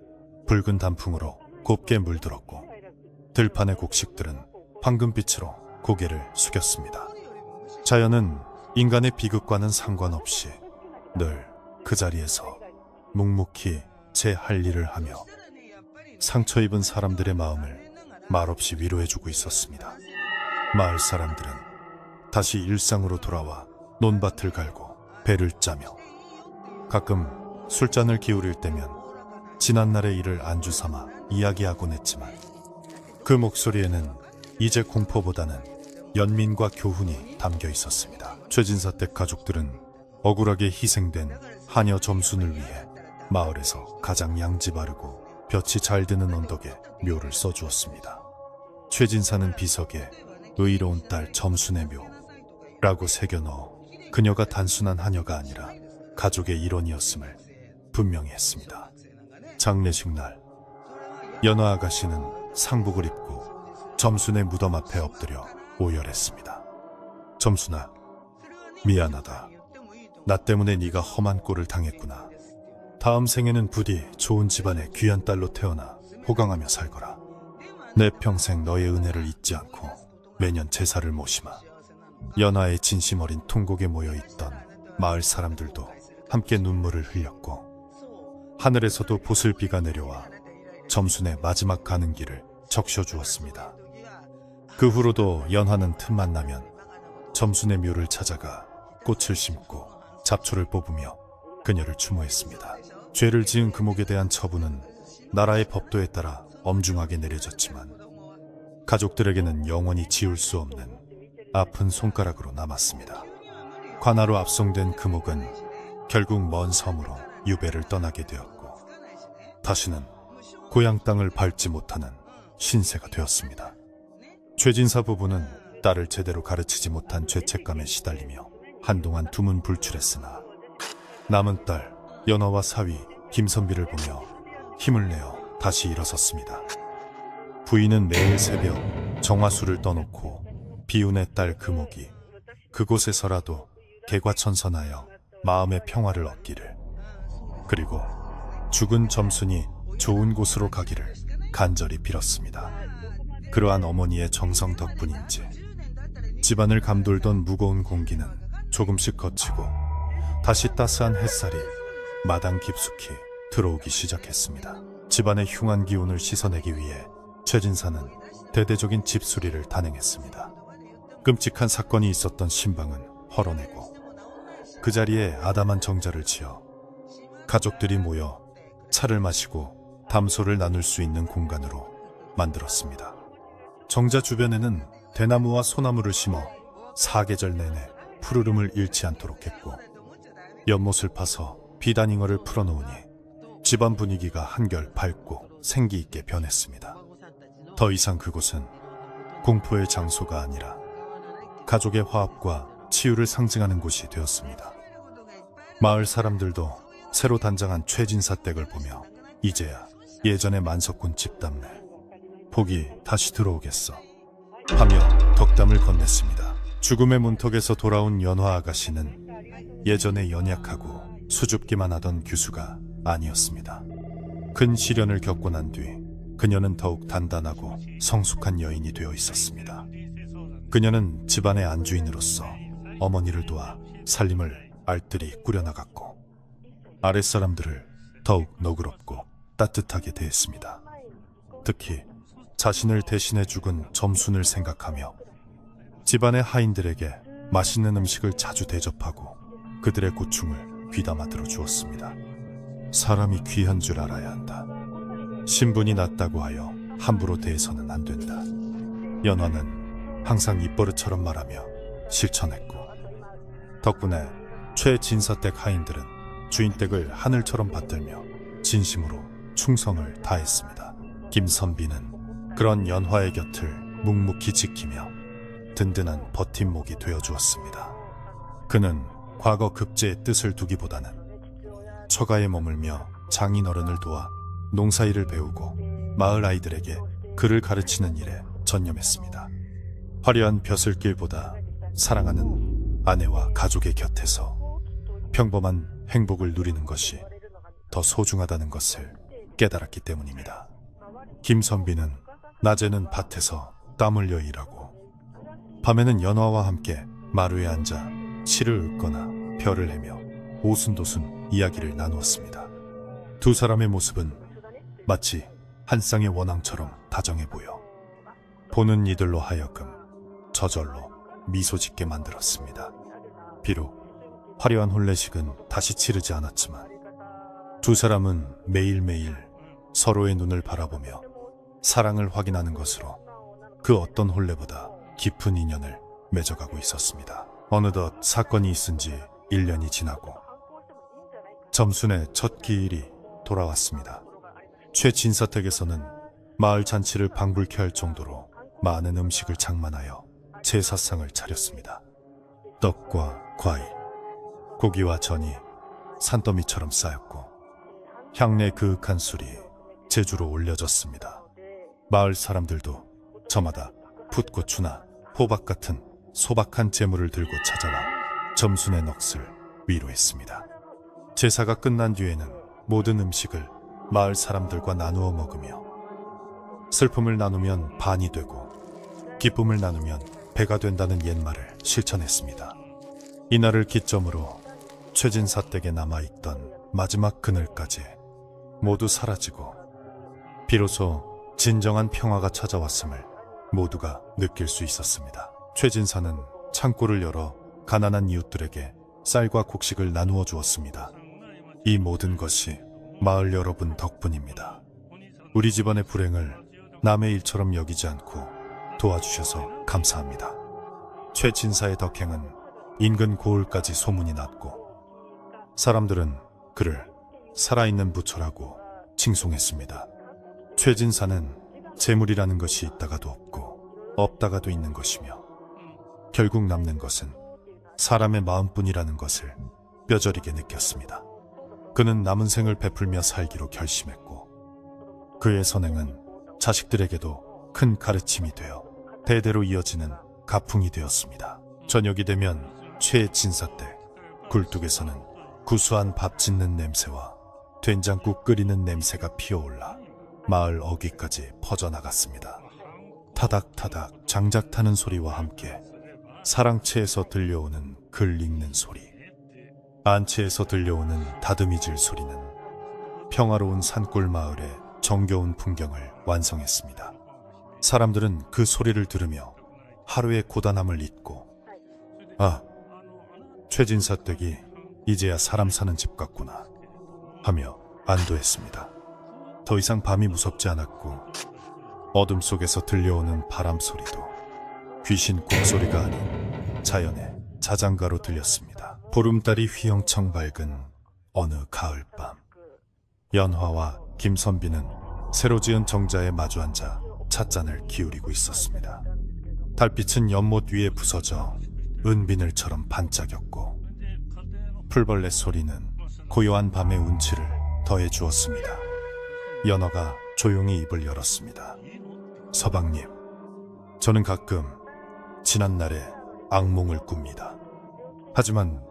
붉은 단풍으로 곱게 물들었고 들판의 곡식들은 황금빛으로 고개를 숙였습니다. 자연은 인간의 비극과는 상관없이 늘 그 자리에서 묵묵히 제 할 일을 하며 상처 입은 사람들의 마음을 말없이 위로해주고 있었습니다. 마을 사람들은 다시 일상으로 돌아와 논밭을 갈고 배를 짜며 가끔 술잔을 기울일 때면 지난날의 일을 안주 삼아 이야기하곤 했지만 그 목소리에는 이제 공포보다는 연민과 교훈이 담겨 있었습니다. 최진사 댁 가족들은 억울하게 희생된 하녀 점순을 위해 마을에서 가장 양지 바르고 볕이 잘 드는 언덕에 묘를 써주었습니다. 최진사는 비석에 의로운 딸 점순의 묘라고 새겨넣어 그녀가 단순한 하녀가 아니라 가족의 일원이었음을 분명히 했습니다. 장례식 날 연화 아가씨는 상복을 입고 점순의 무덤 앞에 엎드려 오열했습니다. 점순아, 미안하다. 나 때문에 네가 험한 꼴을 당했구나. 다음 생에는 부디 좋은 집안의 귀한 딸로 태어나 호강하며 살거라. 내 평생 너의 은혜를 잊지 않고 매년 제사를 모시마. 연하의 진심 어린 통곡에 모여있던 마을 사람들도 함께 눈물을 흘렸고 하늘에서도 보슬비가 내려와 점순의 마지막 가는 길을 적셔주었습니다. 그 후로도 연하는 틈만 나면 점순의 묘를 찾아가 꽃을 심고 잡초를 뽑으며 그녀를 추모했습니다. 죄를 지은 금옥에 대한 처분은 나라의 법도에 따라 엄중하게 내려졌지만 가족들에게는 영원히 지울 수 없는 아픈 손가락으로 남았습니다. 관하로 압송된 금옥은 결국 먼 섬으로 유배를 떠나게 되었고 다시는 고향 땅을 밟지 못하는 신세가 되었습니다. 최진사 부부는 딸을 제대로 가르치지 못한 죄책감에 시달리며 한동안 두문불출했으나 남은 딸 연화와 사위 김선비를 보며 힘을 내어 다시 일어섰습니다. 부인은 매일 새벽 정화수를 떠놓고 비운의 딸 금옥이 그곳에서라도 개과천선하여 마음의 평화를 얻기를, 그리고 죽은 점순이 좋은 곳으로 가기를 간절히 빌었습니다. 그러한 어머니의 정성 덕분인지 집안을 감돌던 무거운 공기는 조금씩 걷히고 다시 따스한 햇살이 마당 깊숙이 들어오기 시작했습니다. 집안의 흉한 기운을 씻어내기 위해 최진사는 대대적인 집수리를 단행했습니다. 끔찍한 사건이 있었던 신방은 헐어내고 그 자리에 아담한 정자를 지어 가족들이 모여 차를 마시고 담소를 나눌 수 있는 공간으로 만들었습니다. 정자 주변에는 대나무와 소나무를 심어 사계절 내내 푸르름을 잃지 않도록 했고 연못을 파서 비단잉어를 풀어놓으니 집안 분위기가 한결 밝고 생기 있게 변했습니다. 더 이상 그곳은 공포의 장소가 아니라 가족의 화합과 치유를 상징하는 곳이 되었습니다. 마을 사람들도 새로 단장한 최진사 댁을 보며 이제야 예전의 만석군 집담내 복이 다시 들어오겠어 하며 덕담을 건넸습니다. 죽음의 문턱에서 돌아온 연화 아가씨는 예전에 연약하고 수줍기만 하던 규수가 아니었습니다. 큰 시련을 겪고 난 뒤 그녀는 더욱 단단하고 성숙한 여인이 되어 있었습니다. 그녀는 집안의 안주인으로서 어머니를 도와 살림을 알뜰히 꾸려나갔고 아랫사람들을 더욱 너그럽고 따뜻하게 대했습니다. 특히 자신을 대신해 죽은 점순을 생각하며 집안의 하인들에게 맛있는 음식을 자주 대접하고 그들의 고충을 귀담아 들어주었습니다. 사람이 귀한 줄 알아야 한다. 신분이 낮다고 하여 함부로 대해서는 안 된다. 연화는 항상 입버릇처럼 말하며 실천했고 덕분에 최진사댁 하인들은 주인댁을 하늘처럼 받들며 진심으로 충성을 다했습니다. 김선비는 그런 연화의 곁을 묵묵히 지키며 든든한 버팀목이 되어주었습니다. 그는 과거 급제의 뜻을 두기보다는 처가에 머물며 장인어른을 도와 농사일을 배우고 마을 아이들에게 글을 가르치는 일에 전념했습니다. 화려한 벼슬길보다 사랑하는 아내와 가족의 곁에서 평범한 행복을 누리는 것이 더 소중하다는 것을 깨달았기 때문입니다. 김선비는 낮에는 밭에서 땀 흘려 일하고 밤에는 연화와 함께 마루에 앉아 시를 읽거나 별을 헤며 오순도순 이야기를 나누었습니다. 두 사람의 모습은 마치 한 쌍의 원앙처럼 다정해 보여 보는 이들로 하여금 저절로 미소 짓게 만들었습니다. 비록 화려한 혼례식은 다시 치르지 않았지만 두 사람은 매일매일 서로의 눈을 바라보며 사랑을 확인하는 것으로 그 어떤 혼례보다 깊은 인연을 맺어가고 있었습니다. 어느덧 사건이 있은 지 1년이 지나고 점순의 첫 기일이 돌아왔습니다. 최진사댁에서는 마을 잔치를 방불케 할 정도로 많은 음식을 장만하여 제사상을 차렸습니다. 떡과 과일, 고기와 전이 산더미처럼 쌓였고 향내 그윽한 술이 제주로 올려졌습니다. 마을 사람들도 저마다 풋고추나 호박 같은 소박한 재물을 들고 찾아와 점순의 넋을 위로했습니다. 제사가 끝난 뒤에는 모든 음식을 마을 사람들과 나누어 먹으며 슬픔을 나누면 반이 되고 기쁨을 나누면 배가 된다는 옛말을 실천했습니다. 이날을 기점으로 최진사댁에 남아있던 마지막 그늘까지 모두 사라지고 비로소 진정한 평화가 찾아왔음을 모두가 느낄 수 있었습니다. 최진사는 창고를 열어 가난한 이웃들에게 쌀과 곡식을 나누어 주었습니다. 이 모든 것이 마을 여러분 덕분입니다. 우리 집안의 불행을 남의 일처럼 여기지 않고 도와주셔서 감사합니다. 최진사의 덕행은 인근 고을까지 소문이 났고 사람들은 그를 살아있는 부처라고 칭송했습니다. 최진사는 재물이라는 것이 있다가도 없고 없다가도 있는 것이며 결국 남는 것은 사람의 마음뿐이라는 것을 뼈저리게 느꼈습니다. 그는 남은 생을 베풀며 살기로 결심했고 그의 선행은 자식들에게도 큰 가르침이 되어 대대로 이어지는 가풍이 되었습니다. 저녁이 되면 최진사댁 굴뚝에서는 구수한 밥 짓는 냄새와 된장국 끓이는 냄새가 피어올라 마을 어귀까지 퍼져나갔습니다. 타닥타닥 장작 타는 소리와 함께 사랑채에서 들려오는 글 읽는 소리, 안채에서 들려오는 다듬이질 소리는 평화로운 산골 마을의 정겨운 풍경을 완성했습니다. 사람들은 그 소리를 들으며 하루의 고단함을 잊고 최진사 댁이 이제야 사람 사는 집 같구나 하며 안도했습니다. 더 이상 밤이 무섭지 않았고 어둠 속에서 들려오는 바람 소리도 귀신 꿈소리가 아닌 자연의 자장가로 들렸습니다. 보름달이 휘영청 밝은 어느 가을밤, 연화와 김선비는 새로 지은 정자에 마주 앉아 찻잔을 기울이고 있었습니다. 달빛은 연못 위에 부서져 은비늘처럼 반짝였고 풀벌레 소리는 고요한 밤의 운치를 더해 주었습니다. 연화가 조용히 입을 열었습니다. 서방님, 저는 가끔 지난날의 악몽을 꿉니다. 하지만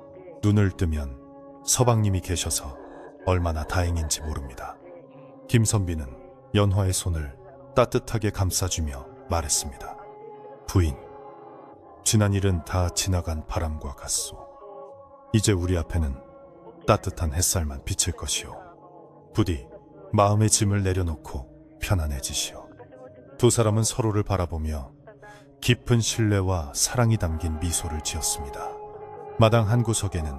눈을 뜨면 서방님이 계셔서 얼마나 다행인지 모릅니다. 김선비는 연화의 손을 따뜻하게 감싸주며 말했습니다. 부인, 지난 일은 다 지나간 바람과 같소. 이제 우리 앞에는 따뜻한 햇살만 비칠 것이오. 부디 마음의 짐을 내려놓고 편안해지시오. 두 사람은 서로를 바라보며 깊은 신뢰와 사랑이 담긴 미소를 지었습니다. 마당 한 구석에는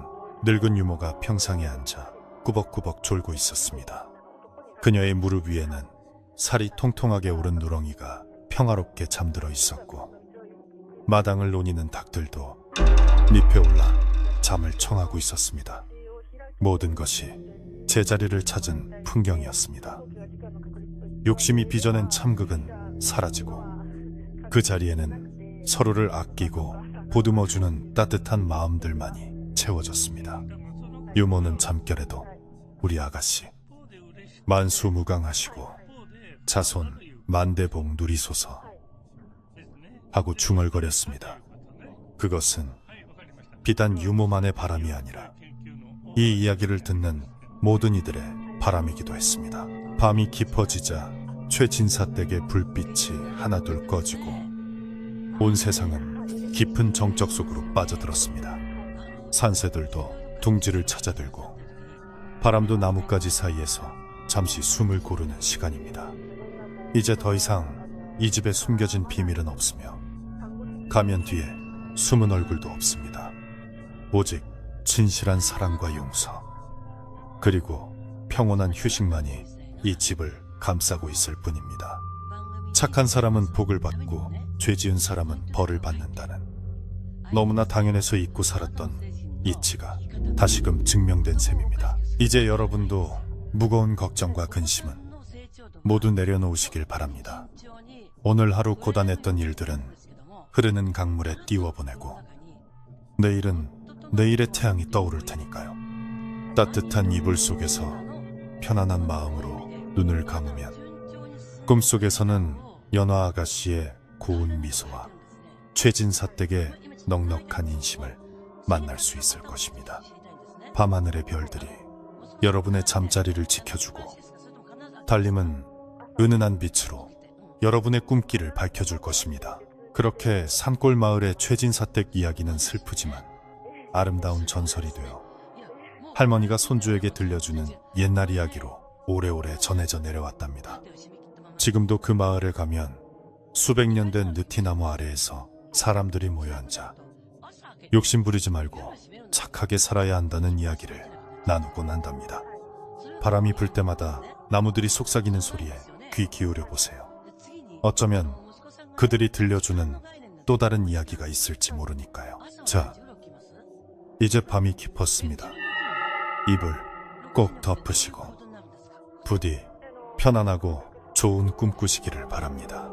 늙은 유모가 평상에 앉아 꾸벅꾸벅 졸고 있었습니다. 그녀의 무릎 위에는 살이 통통하게 오른 누렁이가 평화롭게 잠들어 있었고 마당을 노니는 닭들도 잎에 올라 잠을 청하고 있었습니다. 모든 것이 제자리를 찾은 풍경이었습니다. 욕심이 빚어낸 참극은 사라지고 그 자리에는 서로를 아끼고 보듬어주는 따뜻한 마음들만이 채워졌습니다. 유모는 잠결에도 우리 아가씨 만수무강하시고 자손 만대복 누리소서 하고 중얼거렸습니다. 그것은 비단 유모만의 바람이 아니라 이 이야기를 듣는 모든 이들의 바람이기도 했습니다. 밤이 깊어지자 최진사 댁의 불빛이 하나둘 꺼지고 온 세상은 깊은 정적 속으로 빠져들었습니다. 산새들도 둥지를 찾아들고 바람도 나뭇가지 사이에서 잠시 숨을 고르는 시간입니다. 이제 더 이상 이 집에 숨겨진 비밀은 없으며 가면 뒤에 숨은 얼굴도 없습니다. 오직 진실한 사랑과 용서 그리고 평온한 휴식만이 이 집을 감싸고 있을 뿐입니다. 착한 사람은 복을 받고 죄 지은 사람은 벌을 받는다는 너무나 당연해서 잊고 살았던 이치가 다시금 증명된 셈입니다. 이제 여러분도 무거운 걱정과 근심은 모두 내려놓으시길 바랍니다. 오늘 하루 고단했던 일들은 흐르는 강물에 띄워보내고 내일은 내일의 태양이 떠오를 테니까요. 따뜻한 이불 속에서 편안한 마음으로 눈을 감으면 꿈속에서는 연화 아가씨의 고운 미소와 최진사 댁의 넉넉한 인심을 만날 수 있을 것입니다. 밤하늘의 별들이 여러분의 잠자리를 지켜주고 달림은 은은한 빛으로 여러분의 꿈길을 밝혀줄 것입니다. 그렇게 산골 마을의 최진사 댁 이야기는 슬프지만 아름다운 전설이 되어 할머니가 손주에게 들려주는 옛날 이야기로 오래오래 전해져 내려왔답니다. 지금도 그 마을에 가면 수백 년 된 느티나무 아래에서 사람들이 모여 앉아 욕심 부리지 말고 착하게 살아야 한다는 이야기를 나누곤 한답니다. 바람이 불 때마다 나무들이 속삭이는 소리에 귀 기울여 보세요. 어쩌면 그들이 들려주는 또 다른 이야기가 있을지 모르니까요. 자, 이제 밤이 깊었습니다. 이불 꼭 덮으시고 부디 편안하고 좋은 꿈 꾸시기를 바랍니다.